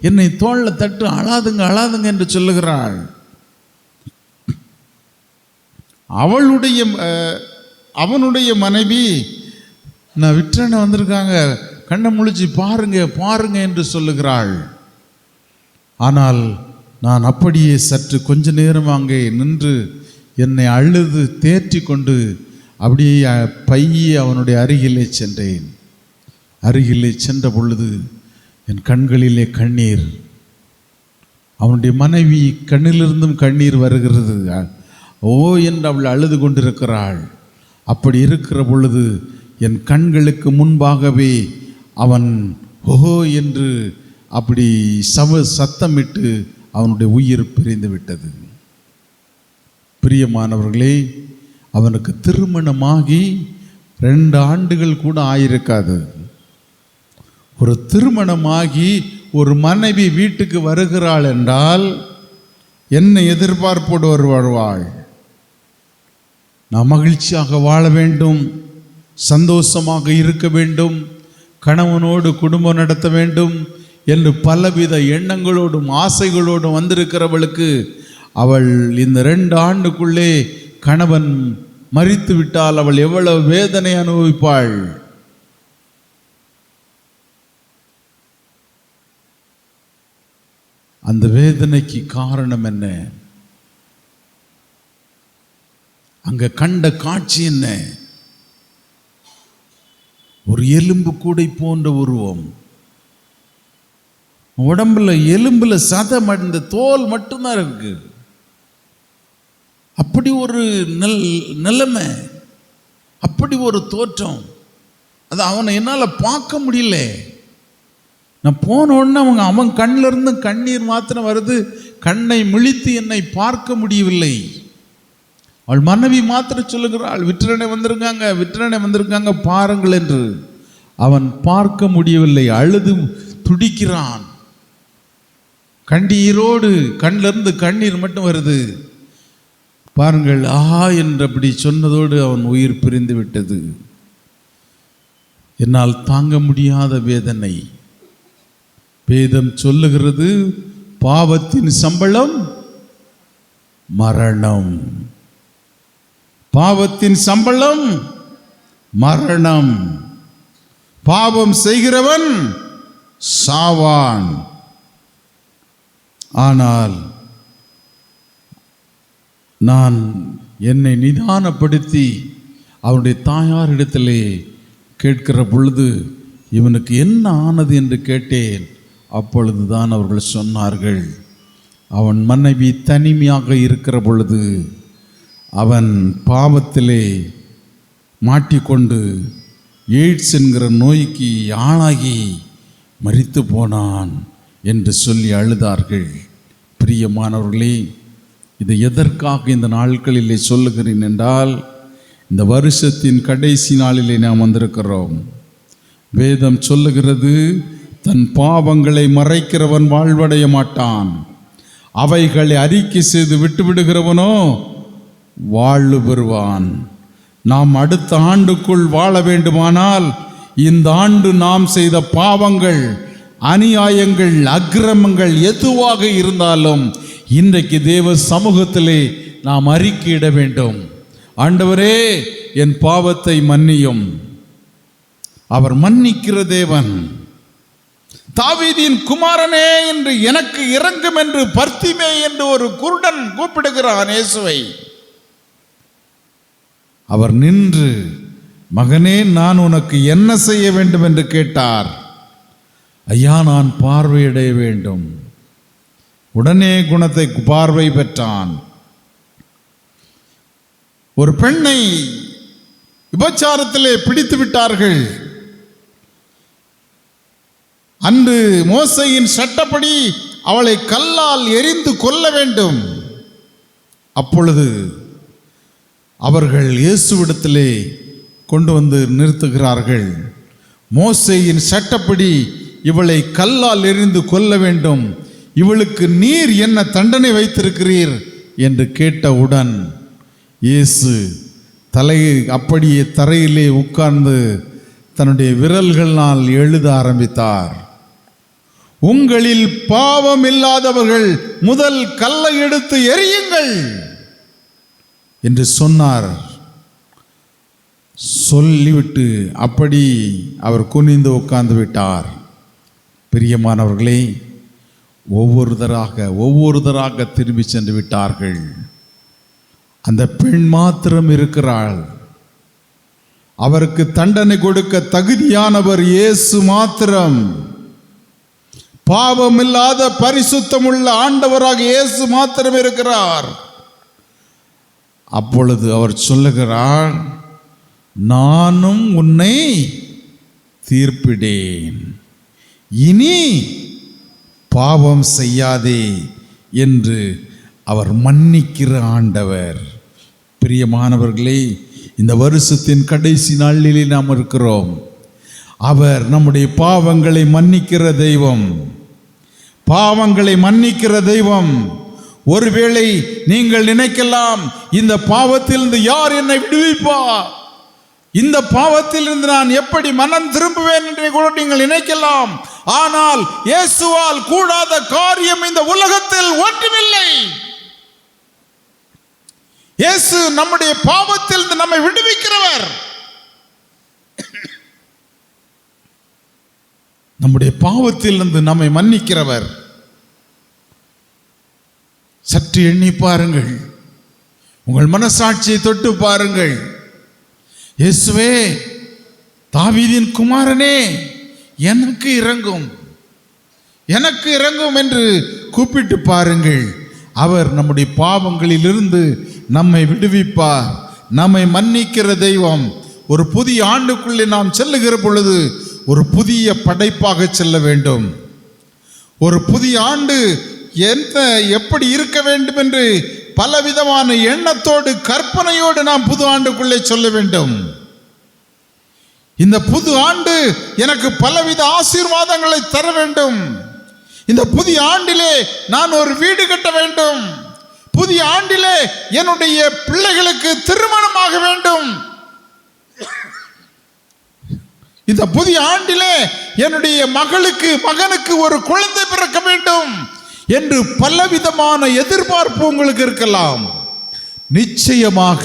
என்னை தோளில் தட்டு அழாதுங்க அழாதுங்க என்று சொல்லுகிறாள். அவனுடைய மனைவி நான் விற்றனை வந்திருக்காங்க, கண்ணை முழிச்சு பாருங்க பாருங்க என்று சொல்லுகிறாள். ஆனால் நான் அப்படியே சற்று கொஞ்ச நேரம் அங்கே நின்று என்னை அழுது தேற்றி கொண்டு அப்படியே பையே அவனுடைய அருகிலே சென்றேன். அருகிலே சென்ற பொழுது என் கண்களிலே கண்ணீர், அவனுடைய மனைவி கண்ணிலிருந்தும் கண்ணீர் வருகிறது. ஓ என்று அவள் அழுது கொண்டிருக்கிறாள். அப்படி இருக்கிற பொழுது என் கண்களுக்கு முன்பாகவே அவன் ஓஹோ என்று அப்படி சத்தமிட்டு அவனுடைய உயிர் பிரிந்து விட்டது. பிரியமானவர்களே, அவனுக்கு திருமணமாகி 2 ஆண்டுகள் கூட ஆயிருக்காது. ஒரு திருமணமாகி ஒரு மனைவி வீட்டுக்கு வருகிறாள் என்றால் என்ன எதிர்பார்ப்போடு வருவாள்? நான் மகிழ்ச்சியாக வாழ வேண்டும், சந்தோஷமாக இருக்க வேண்டும், கணவனோடு குடும்பம் நடத்த வேண்டும் என்று பலவித எண்ணங்களோடும் ஆசைகளோடும் வந்திருக்கிறவளுக்கு அவள் இந்த 2 ஆண்டுக்குள்ளே கணவன் மரித்து விட்டால் அவள் எவ்வளவு வேதனை அனுபவிப்பாள்? அந்த வேதனைக்கு காரணம் என்ன? அங்க கண்ட காட்சி என்ன? ஒரு எலும்பு கூடை போன்ற உருவம், உடம்புல எலும்புல சதம் அடைந்த தோல் மட்டும்தான் இருக்கு. அப்படி ஒரு நிலைமை, அப்படி ஒரு தோற்றம். அது அவனை என்னால் பார்க்க முடியல. நான் போன உடனே அவன் கண்ணில் இருந்து கண்ணீர் மாத்திரம் வருது. கண்ணை முழித்து என்னை பார்க்க முடியவில்லை. அவள் மனைவி மாத்திரம் சொல்லுகிறாள், விற்றனை வந்திருக்காங்க பாருங்கள் என்று. அவன் பார்க்க முடியவில்லை, அழுது துடிக்கிறான். கண்ணீரோடு கண்ணிலிருந்து கண்ணீர் மட்டும் வருது. பாருங்கள், ஆஹா என்றபடி சொன்னதோடு அவன் உயிர் பிரிந்து விட்டது. என்னால் தாங்க முடியாத வேதனை. வேதம் சொல்லுகிறது, பாவத்தின் சம்பளம் மரணம். பாவத்தின் சம்பளம் மரணம். பாவம் செய்கிறவன் சாவான். ஆனால் நான் என்னை நிதானப்படுத்தி அவனுடைய தாயாரிடத்திலே கேட்கிற பொழுது இவனுக்கு என்ன ஆனது என்று கேட்டேன். அப்பொழுதுதான் அவர்கள் சொன்னார்கள், அவன் மனைவி தனிமையாக இருக்கிற பொழுது அவன் பாவத்திலே மாட்டிக்கொண்டு எய்ட்ஸ் என்கிற நோய்க்கு ஆளாகி மரித்து போனான் என்று சொல்லி அழுதார்கள். பிரியமானவர்களே, இதை எதற்காக இந்த நாட்களிலே சொல்லுகிறேன் என்றால், இந்த வருஷத்தின் கடைசி நாளிலே நாம் வந்திருக்கிறோம். வேதம் சொல்லுகிறது, தன் பாவங்களை மறைக்கிறவன் வாழ்வடைய மாட்டான், அவைகளை அறிக்கை செய்து விட்டுவிடுகிறவனோ வாழ்வு பெறுவான். நாம் அடுத்த ஆண்டுக்குள் வாழ வேண்டுமானால் இந்த ஆண்டு நாம் செய்த பாவங்கள், அநியாயங்கள், அக்கிரமங்கள் எதுவாக இருந்தாலும் இன்றைக்கு தேவ சமூகத்திலே நாம் அறிக்கையிட வேண்டும். ஆண்டவரே, என் பாவத்தை மன்னியும். அவர் மன்னிக்கிற தேவன். தாவீதின் குமாரனே என்று எனக்கு இரங்கும் என்று பர்த்திமே என்று ஒரு குருடன் கூப்பிடுகிறான் இயேசுவை. அவர் நின்று, மகனே, நான் உனக்கு என்ன செய்ய வேண்டும் என்று கேட்டார். ஐயா, நான் பார்வையடைய வேண்டும். உடனே குணத்தை பார்வை பெற்றான். ஒரு பெண்ணை விபச்சாரத்திலே பிடித்து விட்டார்கள். அன்று மோசையின் சட்டப்படி அவளை கல்லால் எறிந்து கொல்ல வேண்டும். அப்பொழுது அவர்கள் இயேசுவிடத்திலே கொண்டு வந்து நிறுத்துகிறார்கள். மோசேயின் சட்டப்படி இவளை கல்லால் எறிந்து கொல்ல வேண்டும், இவளுக்கு நீர் என்ன தண்டனை வைத்திருக்கிறீர் என்று கேட்டவுடன் இயேசு தலையை அப்படியே தரையிலே உட்கார்ந்து தன்னுடைய விரல்களால் எழுத ஆரம்பித்தார். உங்களில் பாவம் இல்லாதவர்கள் முதல் கல்லை எடுத்து எறியுங்கள் என்று சொன்னார். சொல்லிவிட்டு அப்படி அவர் குனிந்து உட்கார்ந்து விட்டார். பிரியமானவர்களே, ஒவ்வொருத்தராக திரும்பி சென்று விட்டார்கள். அந்த பெண் மாத்திரம் இருக்கிறாள். அவருக்கு தண்டனை கொடுக்க தகுதியானவர் இயேசு மாத்திரம். பாவமில்லாத பரிசுத்தமுள்ள ஆண்டவராக இயேசு மாத்திரம் இருக்கிறார். அப்பொழுது அவர் சொல்லுகிறார், நானும் உன்னை தீர்ப்பிடேன், இனி பாவம் செய்யாதே என்று அவர் மன்னிக்கிற ஆண்டவர். பிரியமானவர்களே, இந்த வருஷத்தின் கடைசி நாளிலே நாம் இருக்கிறோம். அவர் நம்முடைய பாவங்களை மன்னிக்கிற தெய்வம். பாவங்களை மன்னிக்கிற தெய்வம். ஒருவேளை நீங்கள் நினைக்கலாம், இந்த பாவத்திலிருந்து யார் என்னை விடுவிப்பார், இந்த பாவத்திலிருந்து நான் எப்படி மனம் திரும்புவேன் என்று கூட நீங்கள் நினைக்கலாம். ஆனால் இயேசுவால் கூடாத காரியம் இந்த உலகத்தில் ஒன்றுமில்லை. இயேசு நம்முடைய பாவத்திலிருந்து நம்மை விடுவிக்கிறவர். நம்முடைய பாவத்திலிருந்து நம்மை மன்னிக்கிறவர். சற்று எண்ணி பாருங்கள், உங்கள் மனசாட்சியை தொட்டு பாருங்கள். இயேசுவே, தாவீதின் குமாரனே, எனக்கு இரங்கும், எனக்கு இரங்கும் என்று கூப்பிட்டு பாருங்கள். அவர் நம்முடைய பாவங்களிலிருந்து நம்மை விடுவிப்பார், நம்மை மன்னிக்கிற தெய்வம். ஒரு புதிய ஆண்டுக்குள்ளே நாம் செல்லுகிற பொழுது ஒரு புதிய படைப்பாக செல்ல வேண்டும். ஒரு புதிய ஆண்டு எப்படி இருக்க வேண்டும் என்று பலவிதமான எண்ணத்தோடு கற்பனையோடு நாம் புது ஆண்டுக்குள்ளே சொல்ல வேண்டும். இந்த புது ஆண்டு எனக்கு பலவித ஆசீர்வாதங்களை தர வேண்டும். இந்த புதிய ஆண்டிலே நான் ஒரு வீடு கட்ட வேண்டும். புதிய ஆண்டிலே என்னுடைய பிள்ளைகளுக்கு திருமணமாக வேண்டும். இந்த புதிய ஆண்டிலே என்னுடைய மகனுக்கு ஒரு குழந்தை பிறக்க வேண்டும் என்று பலவிதமான எதிர்பார்ப்பு உங்களுக்கு இருக்கலாம். நிச்சயமாக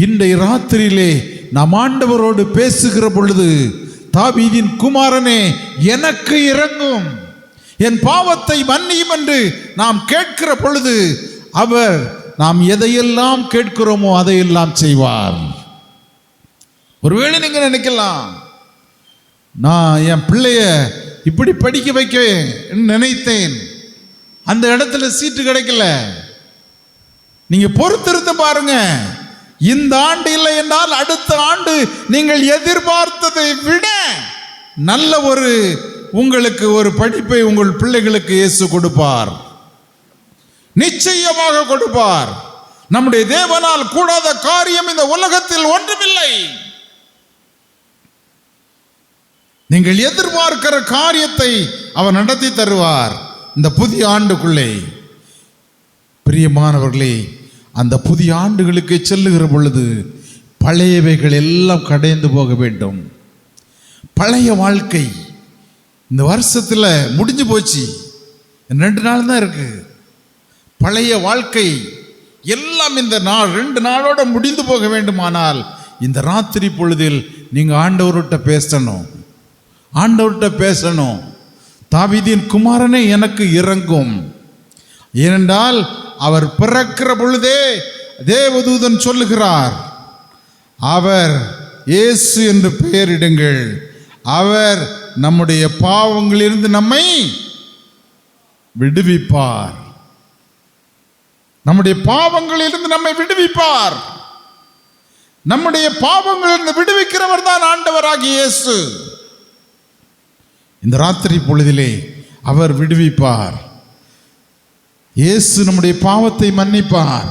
இன்றைய ராத்திரியிலே நாம் ஆண்டவரோடு பேசுகிற பொழுது, தாவீதின் குமாரனே, எனக்கு இரங்கும், என் பாவத்தை மன்னியும் என்று நாம் கேட்கிற பொழுது அவர் நாம் எதையெல்லாம் கேட்கிறோமோ அதையெல்லாம் செய்வார். ஒருவேளை நீங்க நினைக்கலாம், நான் என் பிள்ளைய இப்படி படிக்க வைக்க நினைத்தேன், அந்த இடத்துல சீட்டு கிடைக்கல. நீங்க பொறுத்திருந்து பாருங்க. இந்த ஆண்டு இல்லை என்றால் அடுத்த ஆண்டு நீங்கள் எதிர்பார்த்ததை விட நல்ல உங்களுக்கு ஒரு படிப்பை உங்கள் பிள்ளைகளுக்கு இயேசு கொடுப்பார். நிச்சயமாக கொடுப்பார். நம்முடைய தேவனால் கூடாத காரியம் இந்த உலகத்தில் ஒன்றுமில்லை. நீங்கள் எதிர்பார்க்கிற காரியத்தை அவர் நடத்தி தருவார் இந்த புதிய ஆண்டுக்குள்ளே. பிரியமானவர்களே, அந்த புதிய ஆண்டுகளுக்கு செல்லுகிற பொழுது பழையவைகள் எல்லாம் கடைந்து போக வேண்டும். பழைய வாழ்க்கை இந்த வருஷத்தில் முடிஞ்சு போச்சு, 2 நாள் தான் இருக்கு. பழைய வாழ்க்கை எல்லாம் இந்த நாள் 2 நாளோட முடிந்து போக வேண்டுமானால் இந்த ராத்திரி பொழுதில் நீங்கள் ஆண்டவர்கிட்ட பேசணும். தாவீதின் குமாரனே எனக்கு இறங்கும். ஏனென்றால் அவர் பிறக்கிற பொழுதே தேவதூதன் சொல்லுகிறார், அவர் இயேசு என்று பெயரிடுங்கள், அவர் நம்முடைய பாவங்களிலிருந்து நம்மை விடுவிப்பார். நம்முடைய பாவங்களிலிருந்து நம்மை விடுவிப்பார். நம்முடைய பாவங்களிலிருந்து விடுவிக்கிறவர் தான் ஆண்டவராகிய இயேசு. இந்த ராத்திரி பொழுதிலே அவர் விடுவிப்பார். இயேசு நம்முடைய பாவத்தை மன்னிப்பார்.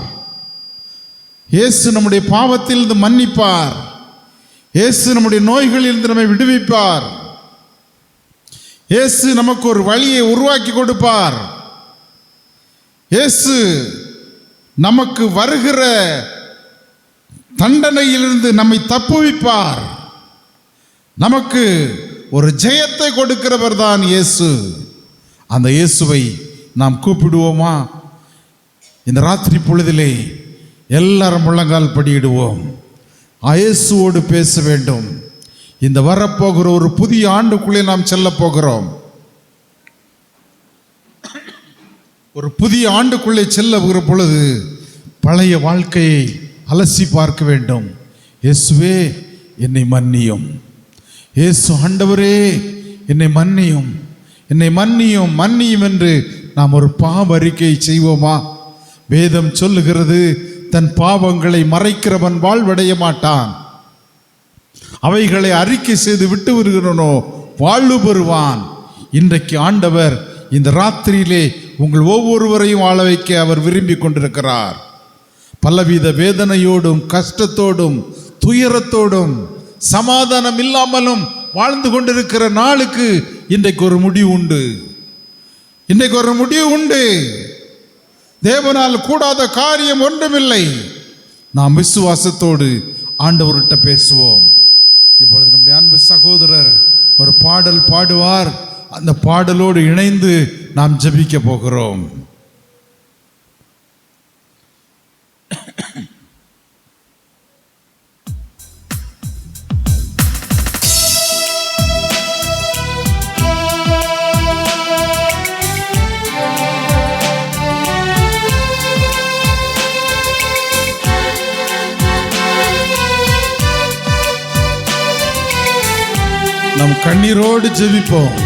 இயேசு நம்முடைய பாவத்திலிருந்து மன்னிப்பார். இயேசு நம்முடைய நோய்களிலிருந்து நம்மை விடுவிப்பார். இயேசு நமக்கு ஒரு வழியை உருவாக்கி கொடுப்பார். இயேசு நமக்கு வருகிற தண்டனையிலிருந்து நம்மை தப்புவிப்பார். நமக்கு ஒரு ஜெயத்தை கொடுக்கிறவர் தான் இயேசு. அந்த இயேசுவை நாம் கூப்பிடுவோமா? இந்த ராத்திரி பொழுதிலே எல்லாரும் முழங்கால் படியிடுவோம். இயேசுவோடு பேச வேண்டும். இந்த வரப்போகிற ஒரு புதிய ஆண்டுக்குள்ளே நாம் செல்ல போகிறோம். ஒரு புதிய ஆண்டுக்குள்ளே செல்லுகிற பொழுது பழைய வாழ்க்கையை அலசி பார்க்க வேண்டும். இயேசுவே என்னை மன்னியும், இயேசு ஆண்டவரே என்னை மன்னியும், என்னை மன்னியும் மன்னியும் என்று நாம் ஒரு பாவ அறிக்கை செய்வோமா? வேதம் சொல்லுகிறது, தன் பாவங்களை மறைக்கிறவன் வாழ்வடைய மாட்டான், அவைகளை அறிக்கை செய்து விட்டு வருகிறனோ வாழ்வு பெறுவான். இன்றைக்கு ஆண்டவர் இந்த ராத்திரியிலே உங்கள் ஒவ்வொருவரையும் வாழ வைக்க அவர் விரும்பி கொண்டிருக்கிறார். பலவித வேதனையோடும் கஷ்டத்தோடும் துயரத்தோடும் சமாதானம் இல்லாமலும் வாழ்ந்து கொண்டிருக்கிற நாளுக்கு இன்றைக்கு ஒரு முடிவு உண்டு. இன்றைக்கு ஒரு முடிவு உண்டு. தேவனால் கூடாத காரியம் ஒன்றுமில்லை. நாம் விசுவாசத்தோடு ஆண்டவர்கிட்ட பேசுவோம். இப்பொழுது நம்முடைய அன்பு சகோதரர் ஒரு பாடல் பாடுவார். அந்த பாடலோடு இணைந்து நாம் ஜெபிக்க போகிறோம். நம் கண்ணீரோடு ஜெபிப்போம்.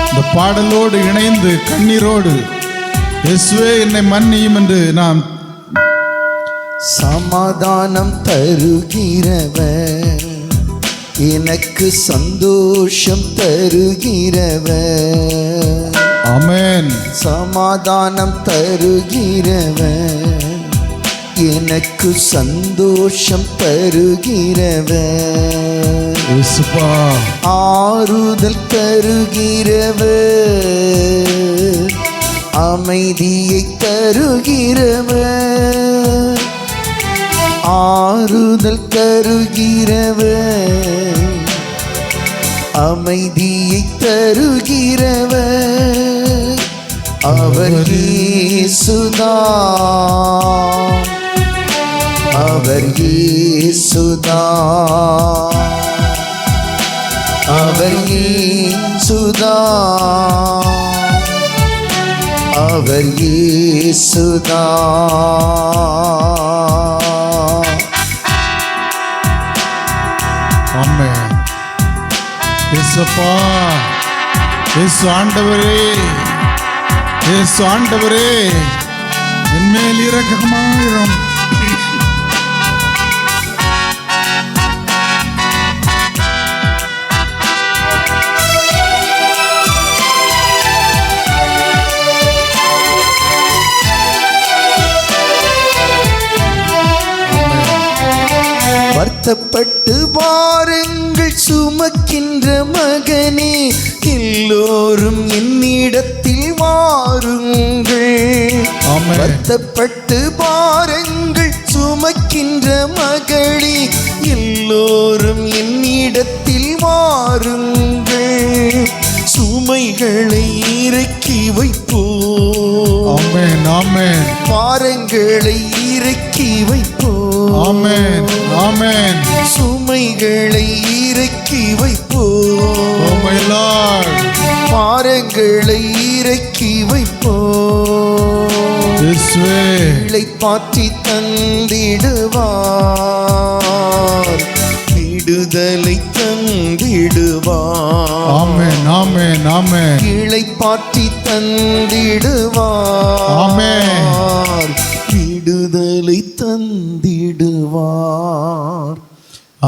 இந்த பாடலோடு இணைந்து கண்ணீரோடு இயேசுவே என்னை மன்னியும் என்று நாம். சமாதானம் தருகிறவர், எனக்கு சந்தோஷம் தருகிறவர். ஆமென். சமாதானம் தருகிறவர், எனக்கு சந்தோஷம் தருகிறவர். ஆறுதல் தருகிறவர், அமைதியை தருகிறவர். ஆறுதல் தருகிறவர், அமைதியை தருகிறவர். அவர் இயேசுதான், அவர் இயேசுதான், அவர் இயேசுதான், அவர் இயேசுதான். ஆமென். இயேசுப்பா, இயேசு ஆண்டவரே, இயேசு ஆண்டவரே என்மேல் இரக்கமாயிரும். வருத்தப்பட்டு பாருங்கள் சுமக்கின்ற மகனே, எல்லோரும் என்னிடத்தில் வாருங்கள். வருத்தப்பட்டு பாருங்கள் சுமக்கின்ற மகளே, எல்லோரும் என்னிடத்தில் வாருங்கள், சுமைகளை இறக்கி வைப்போம். ஆமென் ஆமென் பாரங்களை இறக்கி வைப்போம். ஆமென் ஆமென். சுமைகளை இறக்கி வைப்போம். ஓ மை லார்ட். பாரங்களை இறக்கி வைப்போம். இயேசுவே. இளைப்பாற்றி தந்திடுவார், விடுதலை தந்திடுவார். ஆமென் ஆமென் ஆமென். இளைப்பாற்றி தந்திடுவார். ஆமென். விடுதலை தந்திடுவார்.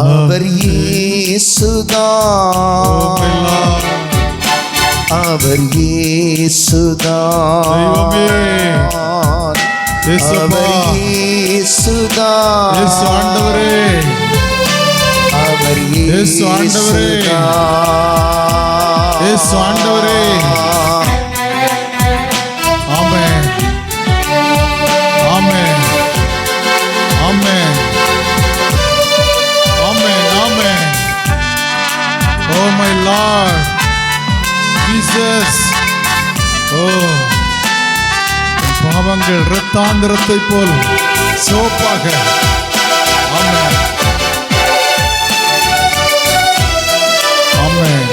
அவர் இயேசுதான், அவர் இயேசுதான், அவர் இயேசுதான், அவர் இயேசுதான். ஆமென் ஆமென் ஆமென் ஆமென் ஆமென். Oh my Lord Jesus. ஓ, பாவங்கள் இரத்தாந்திரத்தை போல் சோப்பாக. ஆமென் ஆமென்.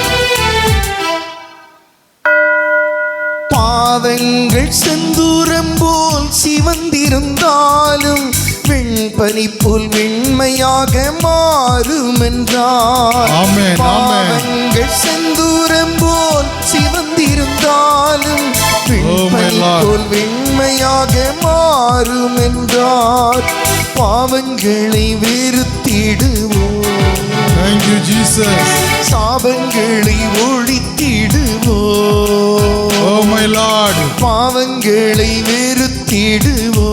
பாவங்கள் செந்தூரம் போல் சிவந்திருந்தாலும் வெண்பனி போல் வெண்மையாக மாறும் என்றார். ஆமென் ஆமென். பாவங்கள் செந்தூரம் போல் சிவந்திருந்தாலும் வெண்பனி போல் வெண்மையாக மாறும் என்றார். பாவங்களை வெறுத்திடுவோம். Thank you Jesus. சாபங்களை ஒழித்திடுவோம். Oh my Lord. பாவங்களை வெறுத்திடுவோம்.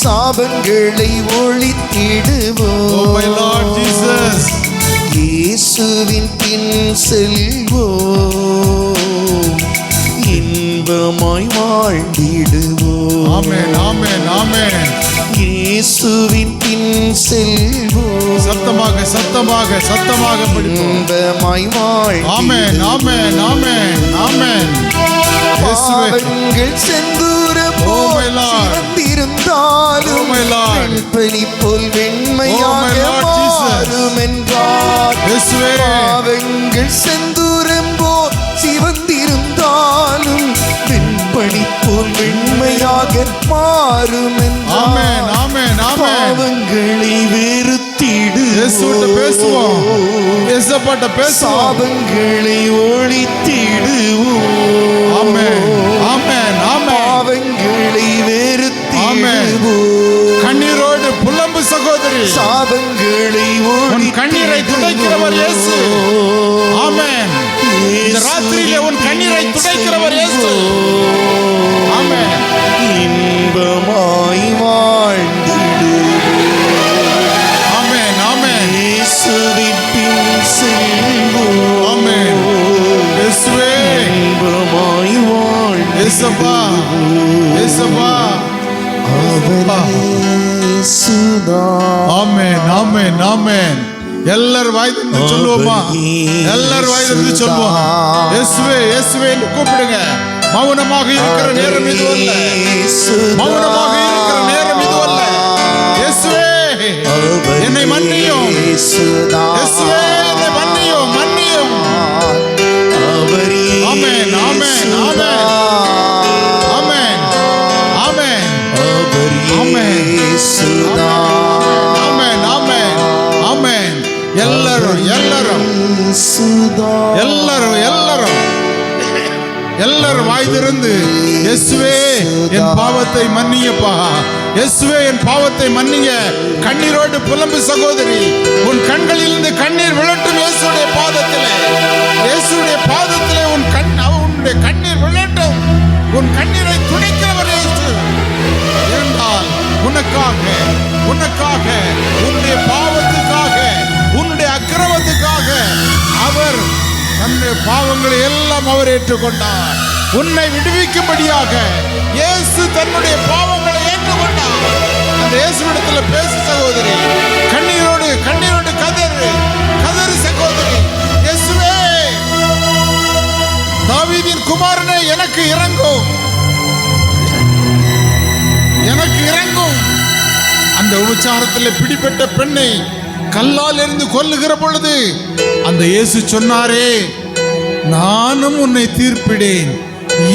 சாபங்களை ஒழித்திடுவோம். Oh my Lord Jesus. இயேசுவின் பின் செல்வோம், இன்பமாய் வாழ்ந்திடுவோம். ஆமென் ஆமென் ஆமென். இயேசுவின் பின் செல்வோம், சத்தமாக சத்தமாக சத்தமாக படிப்போம். இன்பமாய் வாழ்ந்திடுவோம். ஆமென் ஆமென் ஆமென் ஆமென். பாவங்கள் செந்தூரம் போல் சிவந்திருந்தாலும் வெண்பனி போல் வெண்மையாக மாறும் என்றார். பாவங்கள் செந்தூரம் போல் சிவந்திருந்தாலும் வெண்பனி போல் வெண்மையாக மாறும் என்றார். பாவங்களை வெறுத்திடுவோம். சாபங்களை ஒழித்திடுவோம். பாவங்களை வெறுத்திடுவோம். கண்ணீரோடு புலம்பு சகோதரி, சாபங்களை உன் கண்ணீரை துடைக்கிறவர் இயேசு. ஆமென். இந்த ராத்திரியிலே உன் கண்ணீரை துடைக்கிறவர் இயேசு. ஆமென். இன்பமாய் வாழ்ந்திடுவோம். ஆமென் ஆமென். இயேசுவின் பின் செல்வோம். ஆமென். இயேசுவே. இன்பமாய் இயேசுப்பா இயேசுப்பா. ஆமென் ஆமென் ஆமென். எல்லாரும் வாய் திறந்து சொல்லுவோமா? எல்லாரும் வாய் திறந்து சொல்லுவோம். இயேசுவே இயேசுவே என்று கூப்பிடுங்க. மௌனமாக இருக்கிற நேரம் இது அல்ல. மௌனமாக இருக்கிற நேரம் இது அல்ல. இயேசுவே என்னை மன்னியும். இயேசுவே என்னை மன்னியும் மன்னியும். ஆமென் ஆமென் ஆமென் ஆமென் ஆமென் ஆமென் ஆமென் ஆமென் ஆமென். எல்லாரும் எல்லாரும் எல்லாரும் எல்லாரும் எல்லாரும் வாய் திறந்து இயேசுவே என் பாவத்தை மன்னியப்பா, இயேசுவே என் பாவத்தை மன்னிய. கண்ணீரோடு புலம்பு சகோதரி, உன் கண்களிலிருந்து கண்ணீர் விழட்டும். இயேசுடைய பாதத்திலே, இயேசுடைய பாதத்திலே உன்னுடைய கண்ணீர் விழட்டும். உன் கண்ணீரை துடைக்கிறவர் இயேசு. இருந்தால் உனக்காக உனக்காக உன்னுடைய பாவத்துக்காக உன்னுடைய அக்கிரமத்துக்காக அவர் தன்னுடைய பாவங்களை எல்லாம் அவர் ஏற்றுக்கொண்டார். உன்னை விடுவிக்கும்படியாக இயேசு தன்னுடைய பாவங்களை ஏற்றுக்கொண்டார். அந்த இயேசுவிடத்துல பேசு சகோதரி. கண்ணீரோடு கண்ணீரோடு கதறு கதறு சகோதரி. இயேசுவே, தாவீதின் குமாரனே, எனக்கு இறங்கும், எனக்கு இறங்கும். அந்த உபச்சாரத்தில் பிடிபட்ட பெண்ணை கல்லால் எறிந்து கொல்லுகிற பொழுது அந்த இயேசு சொன்னாரே, நானும் உன்னை தீர்ப்பிடேன்,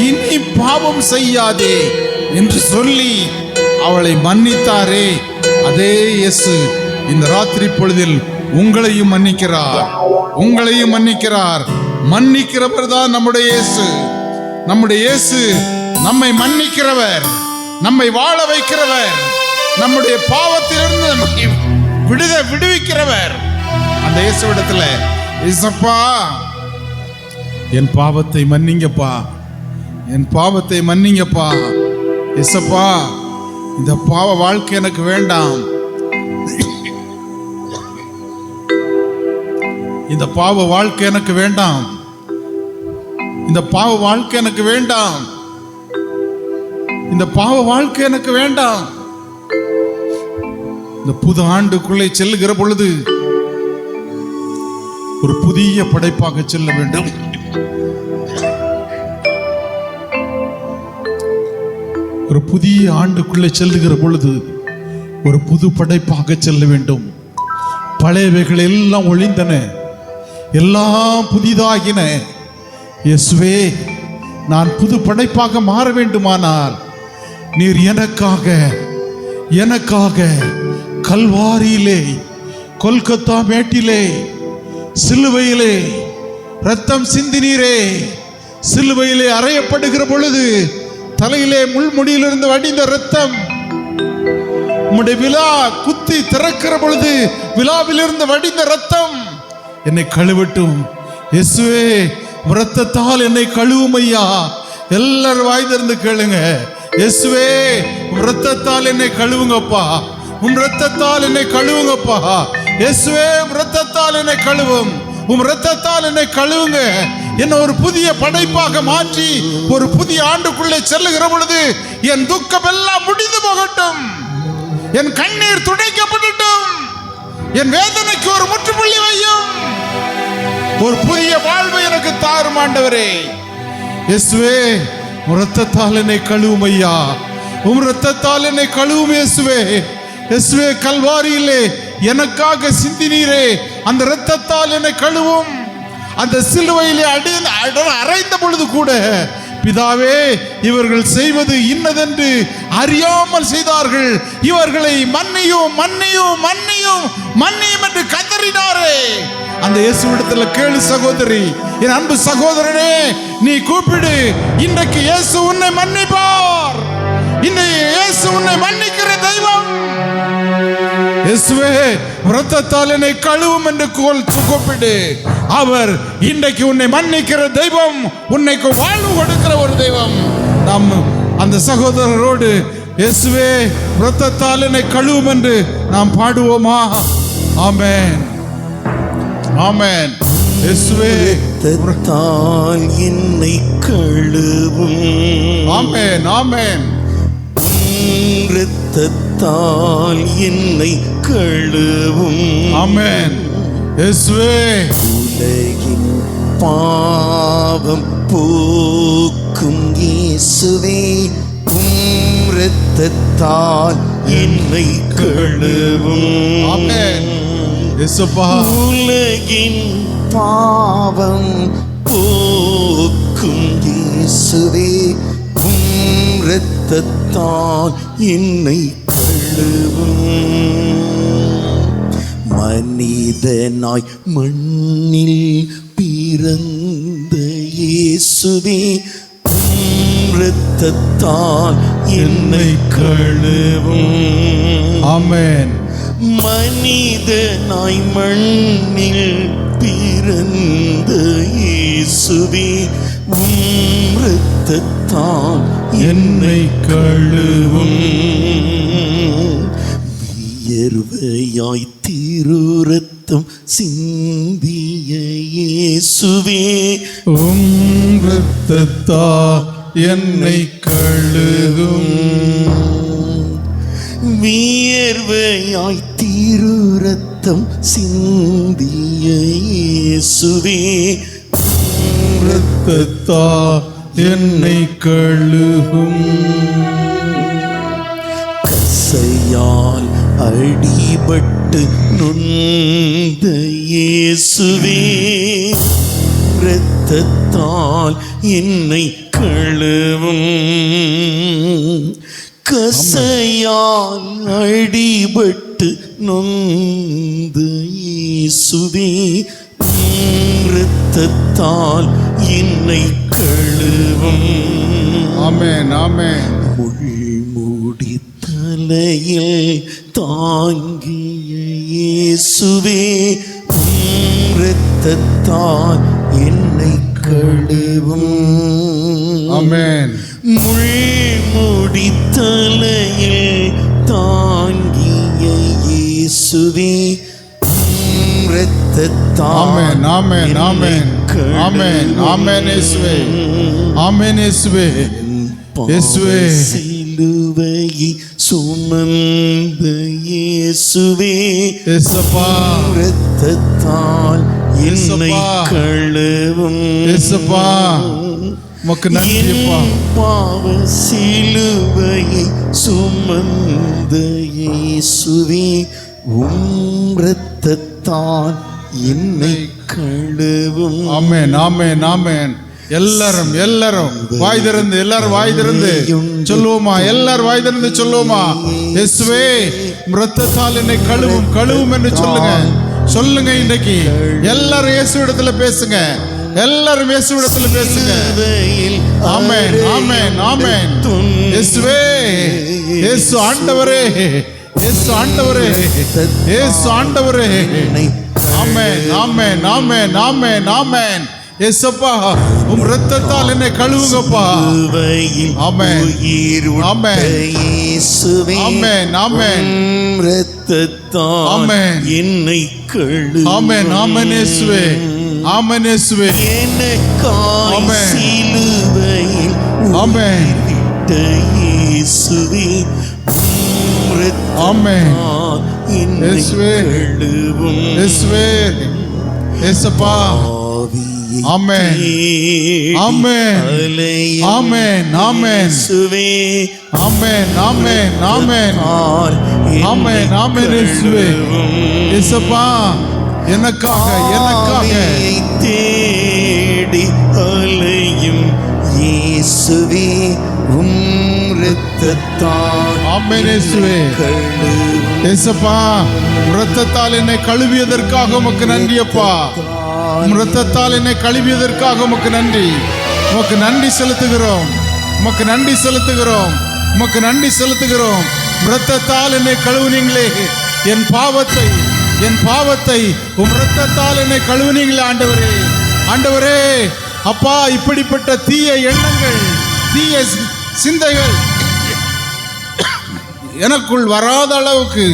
இனி பாவம் செய்யாதே என்று சொல்லி அவளை மன்னித்தாரே, அதே இயேசு இந்த ராத்திரி பொழுதில் உங்களையும் மன்னிக்கிறார், உங்களையும் மன்னிக்கிறார். மன்னிக்கிறவர் தான் நம்முடைய இயேசு. நம்முடைய இயேசு நம்மை மன்னிக்கிறவர், நம்மை வாழ வைக்கிறவர், நம்முடைய பாவத்திலிருந்து நம்மை விடுவிக்கிறவர். அந்த இயேசுவிடத்துல, இயேசப்பா, என் பாவத்தை மன்னிங்கப்பா, என் பாவத்தை மன்னிங்கப்பா. இயேசப்பா, இந்த பாவ வாழ்க்கை எனக்கு வேண்டாம், இந்த பாவ வாழ்க்கை எனக்கு வேண்டாம், இந்த பாவ வாழ்க்கை எனக்கு வேண்டாம், இந்த பாவ வாழ்க்கை எனக்கு வேண்டாம். இந்த புது ஆண்டுக்குள்ளே செல்லுகிற பொழுது ஒரு புதிய படைப்பாக செல்ல வேண்டும். ஒரு புதிய ஆண்டுக்குள்ளே செல்லுகிற பொழுது ஒரு புது படைப்பாக செல்ல வேண்டும். பழையவைகள் எல்லாம் ஒழிந்தன, எல்லாம் புதிதாகின. இயேசுவே, நான் புது படைப்பாக மாற வேண்டுமானால் நீர் எனக்காக கல்வாரியிலே, கொல்கத்தா மேட்டிலே, சிலுவையிலே ரத்தம் சிந்தினீரே. சிலுவையிலே அறையப்படுகிற பொழுது தலையிலே முள்முடியிலிருந்து வடிந்த ரத்தம், உம்முடைய விழா குத்தி திறக்கிற பொழுது விழாவிலிருந்து வடிந்த ரத்தம் என்னை கழுவட்டும். இயேசுவே, இரத்தத்தால் என்னை கழுவும் ஐயா. எல்லாரும் வாய் திறந்து கேளுங்க. இயேசுவே, இரத்தத்தால் என்னை கழுவுங்கப்பா, உம் இரத்தத்தால் என்னை கழுவுங்கப்பா. இயேசுவே, இரத்தத்தால் என்னை கழுவும், உம் இரத்தத்தால் என்னை கழுவுங்க. என்ன ஒரு புதிய படைப்பாக மாற்றி ஒரு புதிய ஆண்டுக்குள்ளே செல்லுகிற பொழுது என் துக்கம் எல்லாம் முடிந்து போகட்டும், என் கண்ணீர் துடைக்கப்படட்டும், என் வேதனைக்கு ஒரு முற்றுப்புள்ளி வையும், ஒரு புதிய வாழ்வு எனக்கு தாரும் ஆண்டவரே. இயேசுவே, இரத்தத்தால் என்னை கழுவும் ஐயா, உம் இரத்தத்தால் என்னை கழுவும் இயேசுவே. இயேசுவே, கல்வாரியிலே எனக்காக சிந்தினீரே, அந்த இரத்தத்தால் என்னை கழுவும். அந்த சிலுவையிலே அறைந்த பொழுது கூட, பிதாவே, இவர்கள் செய்வது இன்னதென்று அறியாமல் செய்தார்கள், இவர்களை மன்னியும் மன்னியும் மன்னியும் மன்னியும் என்று கதறினாரே. அந்த இயேசுவிடத்துல கேளு சகோதரி, என் அன்பு சகோதரனே, நீ கூப்பிடு. இன்றைக்கு இயேசு உன்னை மன்னிப்பார். இன்றைக்கு இயேசு உன்னை மன்னிக்கிற தெய்வம். இயேசுவே, இரத்தத்தால் என்னை கழுவும் என்று கூப்பிடு. அவர் இன்றைக்கு உன்னை மன்னிக்கிற தெய்வம், உன்னைக்கு வாழ்வு கொடுக்கிற ஒரு தெய்வம். நாம் அந்த சகோதரரோடு இயேசுவே, இரத்தத்தால் என்னை கழுவும் என்று நாம் பாடுவோமா? ஆமென், ஆமென். இயேசுவே, இரத்தத்தால் என்னை கழுவும். ஆமென், ஆமென். இரத்தத்தால் என்னை கழுவும். ஆமென். இயேசுவே, உலகின் பாவம் போக்கும் இயேசுவே, இரத்தத்தால் என்னை கழுவும். ஆமென். இயேசுப்பா, உலகின் பாவம் போக்கும் இயேசுவே, இரத்தத்தால் என்னை கழுவும். மனிதனாய் மண்ணில் பிறந்த இயேசுவே, இரத்தத்தால் என்னை கழுவும். ஆமென். மனிதனாய் மண்ணில் பிறந்த இயேசுவே, இரத்தத்தால் என்னை கழுவும். வியர்வையாய் திருரத்தம் சிந்திய இயேசுவே, இரத்தத்தால் என்னை கழுவும். வியர்வையாய் திரு ரத்தம் சிந்திய இயேசுவே இரத்தத்தால் என்னை கழுவும். கசையால் அடிபட்டு நொந்த இயேசுவே இரத்தத்தால் என்னை கழுவும். கசையால் அடிபட்டு நொந்த இயேசுவே இரத்தத்தால் என்னை கழுவும். ஆமென் ஆமென். முள்முடி தலையில் தாங்கிய இயேசுவே இரத்தத்தால் என்னை கழுவும். ஆமென். முள்முடி தலையில் தாங்கிய இயேசுவே இரத்தத்தால் ஆமென் ஆமென் ஆமென் ஆமென் ஆமென் இயேசுவே. ஆமென் இயேசுவே. இயேசுவே. சிலுவையை சுமந்த இயேசுவே இயேசப்பா. இரத்தத்தால் என்னை இயேசப்பா. கழுவும். இயேசப்பா. உமக்கு நன்றிப்பா. என் பாவ சிலுவையை சுமந்த இயேசுவே இரத்தத்தால் என்னை கழுவும். ஆமென் ஆமென் ஆமென். எல்லாரும் எல்லாரும் வாய் திறந்து எல்லாரும் வாய் திறந்து சொல்லுவோமா? எல்லாரும் வாய் திறந்து சொல்லுவோமா? இயேசுவே இரத்தத்தால் என்னை கழுவும் கழுவும் என்று சொல்லுங்க. சொல்லுங்க. இன்றைக்கு எல்லாரும் இயேசுவிடத்துல பேசுங்க. எல்லாரும் இயேசுவிடத்துல பேசுங்க. ஆமென் ஆமென் ஆமென். இயேசுவே. இயேசு ஆண்டவரே. இயேசு ஆண்டவரே. இயேசு ஆண்டவரே. ஆமென் ஆமென் ஆமென் ஆமென் ஆமென். இயேசப்பா உம் இரத்தத்தால் என்னை கழுவுங்கப்பா. ஆமென் ஆமென் ஆமென் ஆமென். இரத்தத்தால் ஆமென். என்னை கழுவும். ஆமென் ஆமென் இயேசுவே. ஆமென் இயேசுவே. எனக்காய் ஆமென். சிலுவையில் ஆமென். உயிர்விட்ட இயேசுவே ஆமென். இரத்தத்தால் என்னை இயேசுவே. கழுவும். இயேசுவே. இயேசப்பா. ஆமென் ஆமென் ஆமென் ஆமென். இயேசுவே ஆமென் ஆமென் ஆமென் ஆமென் ஆமென் இயேசுவே. இயேசப்பா எனக்காக எனக்காக தேடி அலையும் இயேசுவே இரத்தத்தால் ஆமென் இயேசுவே. கழுவும். இயேசப்பா இரத்தத்தால் என்னை கழுவியதற்காக உமக்கு நன்றி அப்பா. இரத்தத்தால் என்னை கழுவியதற்காக உமக்கு நன்றி. உமக்கு நன்றி செலுத்துகிறோம். உமக்கு நன்றி செலுத்துகிறோம். உமக்கு நன்றி செலுத்துகிறோம். இரத்தத்தால் என்னை கழுவுனீங்களே. என் பாவத்தை உம் இரத்தத்தால் என்னை கழுவுனீங்களே ஆண்டவரே. ஆண்டவரே அப்பா இப்படிப்பட்ட தீய எண்ணங்கள் தீய சிந்தைகள் எனக்குள் வராத அளவுக்கு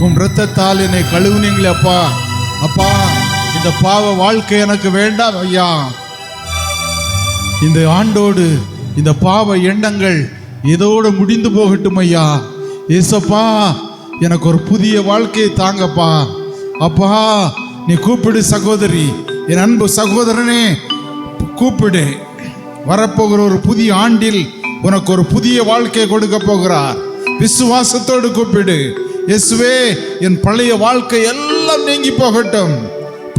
உம் இரத்தத்தால் என்னை கழுவுனீங்களே அப்பா. அப்பா இந்த பாவ வாழ்க்கை எனக்கு வேண்டாம் ஐயா. இந்த ஆண்டோடு இந்த பாவ எண்ணங்கள் இதோடு முடிந்து போகட்டும் ஐயா. ஏசப்பா எனக்கு ஒரு புதிய வாழ்க்கையை தாங்கப்பா. அப்பா நீ கூப்பிடு சகோதரி, என் அன்பு சகோதரனே கூப்பிடு. வரப்போகிற ஒரு புதிய ஆண்டில் உனக்கு ஒரு புதிய வாழ்க்கையை கொடுக்க போகிறார். விசுவாசத்தோடு கூப்பிடு. இயேசுவே என் பழைய வாழ்க்கை எல்லாம் நீங்கி போகட்டும்.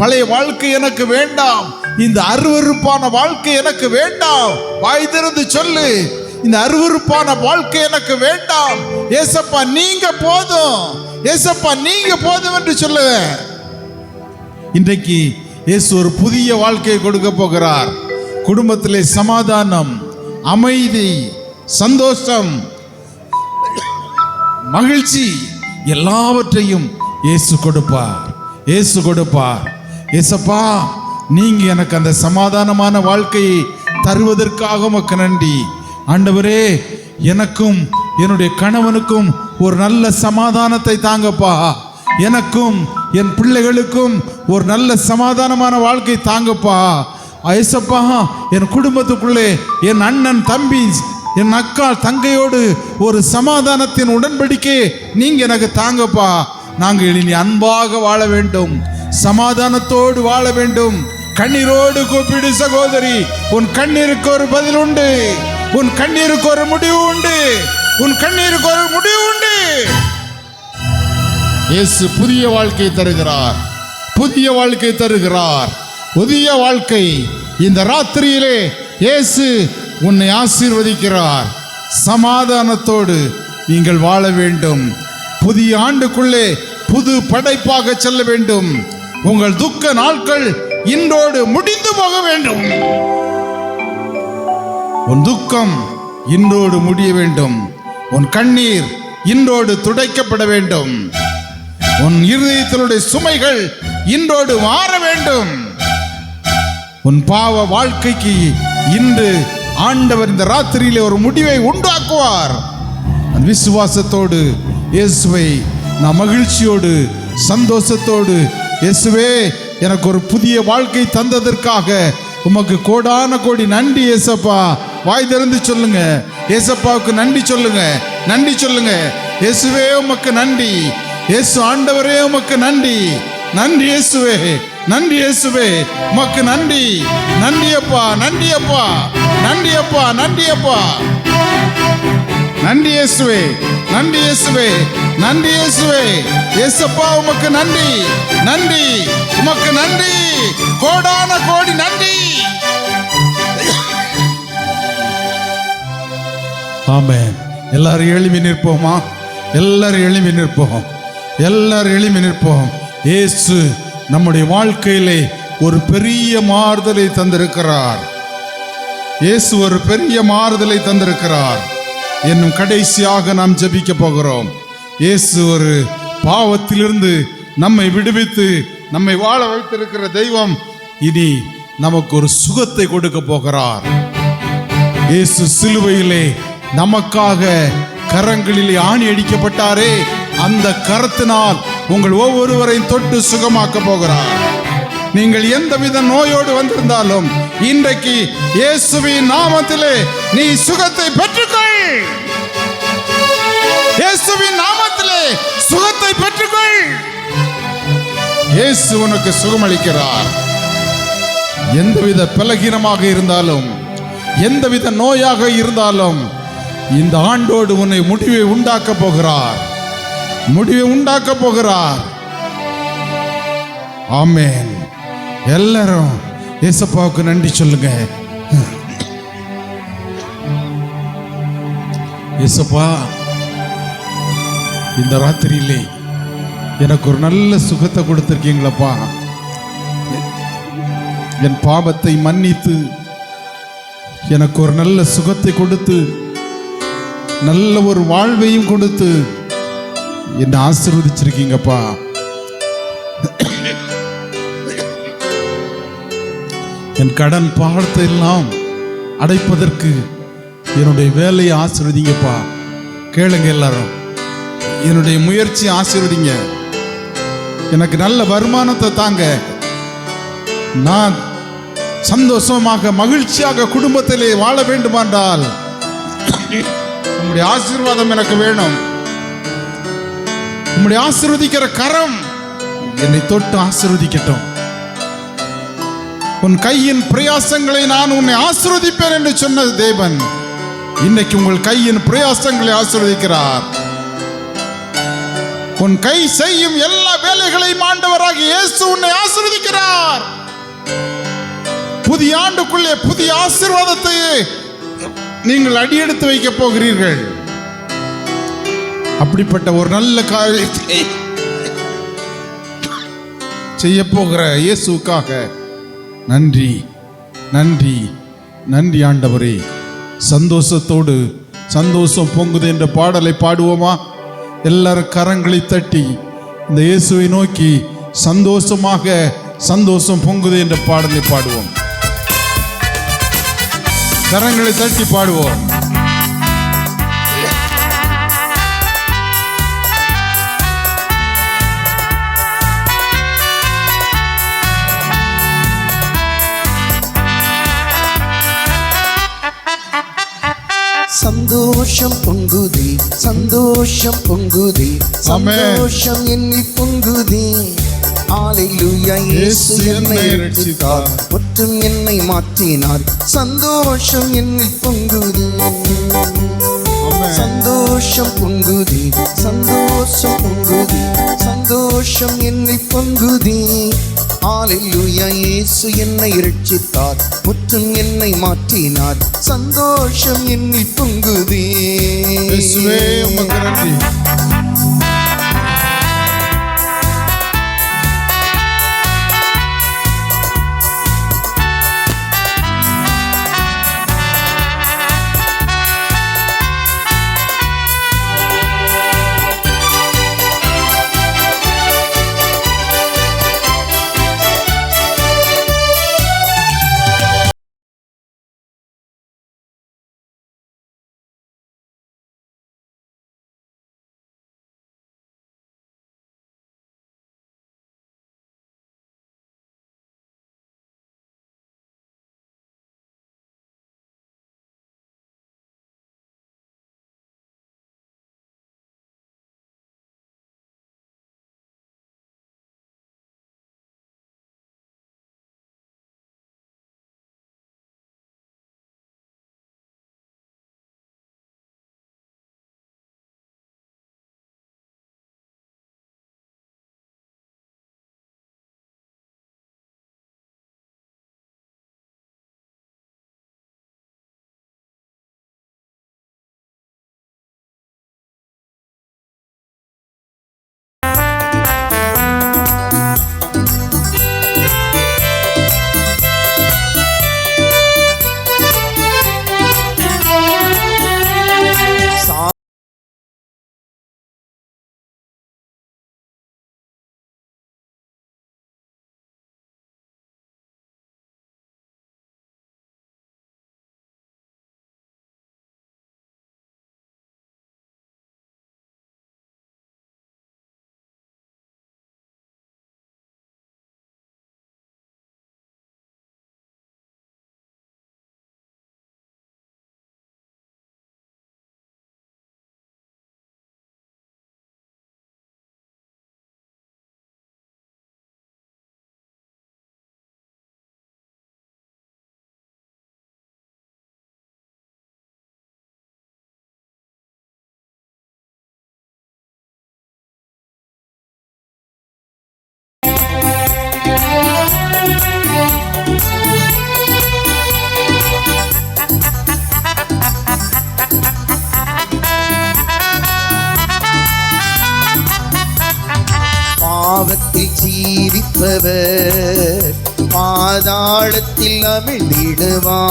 பழைய வாழ்க்கை எனக்கு வேண்டாம். இந்த அருவருப்பான வாழ்க்கை எனக்கு வேண்டாம். வாய் திறந்து சொல்லு, இந்த அருவருப்பான வாழ்க்கை எனக்கு வேண்டாம். ஏசப்பா நீங்க போதும், ஏசப்பா நீங்க போதும் என்று சொல்லுவேன். இன்றைக்கு இயேசு ஒரு புதிய வாழ்க்கையை கொடுக்க போகிறார். குடும்பத்திலே சமாதானம், அமைதி, சந்தோஷம், மகிழ்ச்சி எல்லாவற்றையும் இயேசு கொடுப்பார். இயேசு கொடுப்பார். ஏசப்பா நீங்க எனக்கு அந்த சமாதானமான வாழ்க்கையை தருவதற்காக உமக்கு நன்றி. ஆண்டவரே எனக்கும் என்னுடைய கணவனுக்கும் ஒரு நல்ல சமாதானத்தை தாங்கப்பா. எனக்கும் என் பிள்ளைகளுக்கும் ஒரு நல்ல சமாதானமான வாழ்க்கை தாங்கப்பா. ஏசப்பா என் குடும்பத்துக்குள்ளே என் அண்ணன் தம்பி என் அக்கா தங்கையோடு ஒரு சமாதானத்தின் உடன்படிக்கை நீங்க எனக்கு தாங்கப்பா. நாங்கள் இனி அன்பாக வாழ வேண்டும், சமாதானத்தோடு வாழ வேண்டும். கண்ணீரோடு கூப்பிடு சகோதரி, உன் கண்ணீருக்கு ஒரு பதில் உண்டு, உன் கண்ணீருக்கு ஒரு முடிவு உண்டு, உன் கண்ணீருக்கு ஒரு முடிவு உண்டு. இயேசு புதிய வாழ்க்கை தருகிறார், புதிய வாழ்க்கை தருகிறார், புதிய வாழ்க்கை. இந்த ராத்திரியிலே இயேசு உன்னை ஆசீர்வதிக்கிறார். சமாதானத்தோடு நீங்கள் வாழ வேண்டும். புதிய ஆண்டுக்குள்ளே புது படைப்பாக செல்ல வேண்டும். உங்கள் துக்க நாட்கள் இன்றோடு முடிந்து போக வேண்டும். உன் துக்கம் இன்றோடு முடிய வேண்டும். உன் கண்ணீர் இன்றோடு துடைக்கப்பட வேண்டும். உன் இருதயத்தினுடைய சுமைகள் இன்றோடு மாற வேண்டும். உன் பாவ வாழ்க்கைக்கு இன்று ஆண்டவர் இந்த ராத்திரியிலே ஒரு முடிவை உண்டாக்குவார். அந்த விசுவாசத்தோடு இயேசுவை நான் மகிழ்ச்சியோடு சந்தோஷத்தோடு, இயேசுவே எனக்கு ஒரு புதிய வாழ்க்கை தந்ததற்காக உமக்கு கோடான கோடி நன்றி ஏசப்பா. வாய் திறந்து சொல்லுங்க, ஏசப்பாவுக்கு நன்றி சொல்லுங்க, நன்றி சொல்லுங்க. இயேசுவே உமக்கு நன்றி, இயேசு ஆண்டவரே உமக்கு நன்றி, நன்றி இயேசுவே, நன்றி இயேசுவே உமக்கு நன்றி. நன்றி அப்பா, நன்றி அப்பா, நன்றி அப்பா, நன்றி அப்பா, நன்றி இயேசுவே, நன்றி இயேசுவே, நன்றி இயேசுவே. இயேசப்பா உமக்கு நன்றி, நன்றி உமக்கு நன்றி, கோடான கோடி நன்றி. ஆமென். எல்லாரும் எழுப்பி நிற்போமா? எல்லாரும் எழுப்பி நிற்போம், எல்லாரும் எழுப்பி நிற்போம். இயேசு நம்முடைய வாழ்க்கையிலே ஒரு பெரிய மாறுதலை தந்திருக்கிறார். இயேசு ஒரு பெரிய மாறுதலை தந்திருக்கிறார். இன்னும் கடைசியாக நாம் ஜெபிக்க போகிறோம். இயேசு ஒரு பாவத்திலிருந்து நம்மை விடுவித்து நம்மை வாழ வைத்திருக்கிற தெய்வம் இனி நமக்கு ஒரு சுகத்தை கொடுக்க போகிறார். இயேசு சிலுவையிலே நமக்காக கரங்களிலே ஆணி அடிக்கப்பட்டாரே, அந்த கரத்தினால் உங்கள் ஒவ்வொருவரையும் தொட்டு சுகமாக்க போகிறார். நீங்கள் எந்தவித நோயோடு வந்திருந்தாலும் இன்றைக்கு இயேசுவின் நாமத்திலே நீ சுகத்தை பெற்றுக்கொள். இயேசுவின் நாமத்திலே சுகத்தை பெற்றுக்கொள். இயேசு உனக்கு சுகமளிக்கிறார். எந்தவித பலகீனமாக இருந்தாலும், எந்தவித நோயாக இருந்தாலும் இந்த ஆண்டோடு உன்னை முடிவை உண்டாக்க போகிறார், முடிவை உண்டாக்க போகிறார். ஆமென். எல்லாரும் இயேசப்பாவுக்கு நன்றி சொல்லுங்க. இயேசப்பா, இந்த ராத்திரியிலே எனக்கு ஒரு நல்ல சுகத்தை கொடுத்திருக்கீங்களப்பா. என் பாவத்தை மன்னித்து எனக்கு ஒரு நல்ல சுகத்தை கொடுத்து நல்ல ஒரு வாழ்வையும் கொடுத்து என்னை ஆசீர்வதிச்சிருக்கீங்கப்பா. என் கடன் பாவத்தை எல்லாம் அடைப்பதற்கு என்னுடைய வேலையை ஆசீர்வதிங்கப்பா. கேளுங்க எல்லாரும், என்னுடைய முயற்சி ஆசீர்வதிங்க. எனக்கு நல்ல வருமானத்தை தாங்க. நான் சந்தோஷமாக மகிழ்ச்சியாக குடும்பத்திலே வாழ வேண்டுமென்றால் உம்முடைய ஆசீர்வாதம் எனக்கு வேணும். உம்முடைய ஆசீர்வதிக்கிற கரம் என்னை தொட்டு ஆசீர்வதிக்கட்டும். உன் கையின் பிரயாசங்களை நான் உன்னை ஆசீர்வதிப்பேன் என்று சொன்ன தேவன் இன்னைக்கு உங்கள் கையின் பிரயாசங்களை ஆசீர்வதிக்கிறார். உன் கை செய்யும் எல்லா வேலைகளையும் ஆண்டவராக இயேசு உன்னை ஆசீர்வதிக்கிறார். புதிய ஆண்டுக்குள்ளே புதிய ஆசீர்வாதத்தை நீங்கள் அடியெடுத்து வைக்க போகிறீர்கள். அப்படிப்பட்ட ஒரு நல்ல காரியத்தை செய்ய போகிற இயேசுக்காக நன்றி, நன்றி, நன்றி ஆண்டவரே. சந்தோஷத்தோடு சந்தோஷம் பொங்குது என்ற பாடலை பாடுவோமா? எல்லாரும் கரங்களை தட்டி இந்த இயேசுவை நோக்கி சந்தோஷமாக சந்தோஷம் பொங்குது என்ற பாடலை பாடுவோம். கரங்களை தட்டி பாடுவோம். சந்தோஷம் பொங்குதே, சந்தோஷம் பொங்குதே, சந்தோஷம் என்னில் பொங்குதே. ஹalleluya, இயேசு என்னை ரட்சித்தார், மற்றும் என்னை மாற்றினார். சந்தோஷம் என்னில் பொங்குதே, சந்தோஷம் பொங்குதே, சந்தோஷம் பொங்குதே, சந்தோஷம் என்னில் பொங்குதே. ஹalleluya, இயேசு என்னை ரட்சித்தார், முற்றும் என்னை மாற்றினார். சந்தோஷம் என்னில் பொங்குதே. இயேசுவே உமக்கு நன்றி. பாவத்தில் ஜீவிப்பவர் பாதாளத்தில் அமிழ்ந்திடுவார்.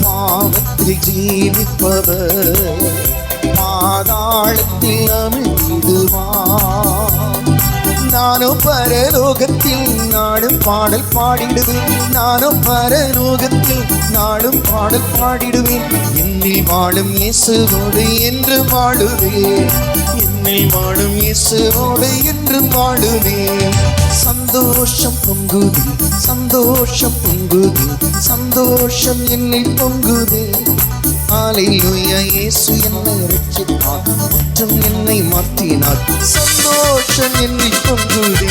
பாவத்தில் ஜீவிப்பவர் பாதாளத்தில் அமிழ்ந்திடுவார். நானும் பரலோகத்தில் நாளும் பாடல் பாடிடுவேன், நானும் பரலோகத்தில் நாளும் பாடல் பாடிடுவேன். என்னில் வாழும் இயேசுவோடு என்று வாழுவேன், என்னில் வாழும் இயேசுவோடு என்று வாழுவேன். சந்தோஷம் பொங்குதே, சந்தோஷம் பொங்குதே, சந்தோஷம் என்னில் பொங்குதே. ஹalleluya, இயேசு என்னை ரட்சித்தார், மற்றும் என்னை மாற்றினார். சந்தோஷம் என்னில் பொங்குதே.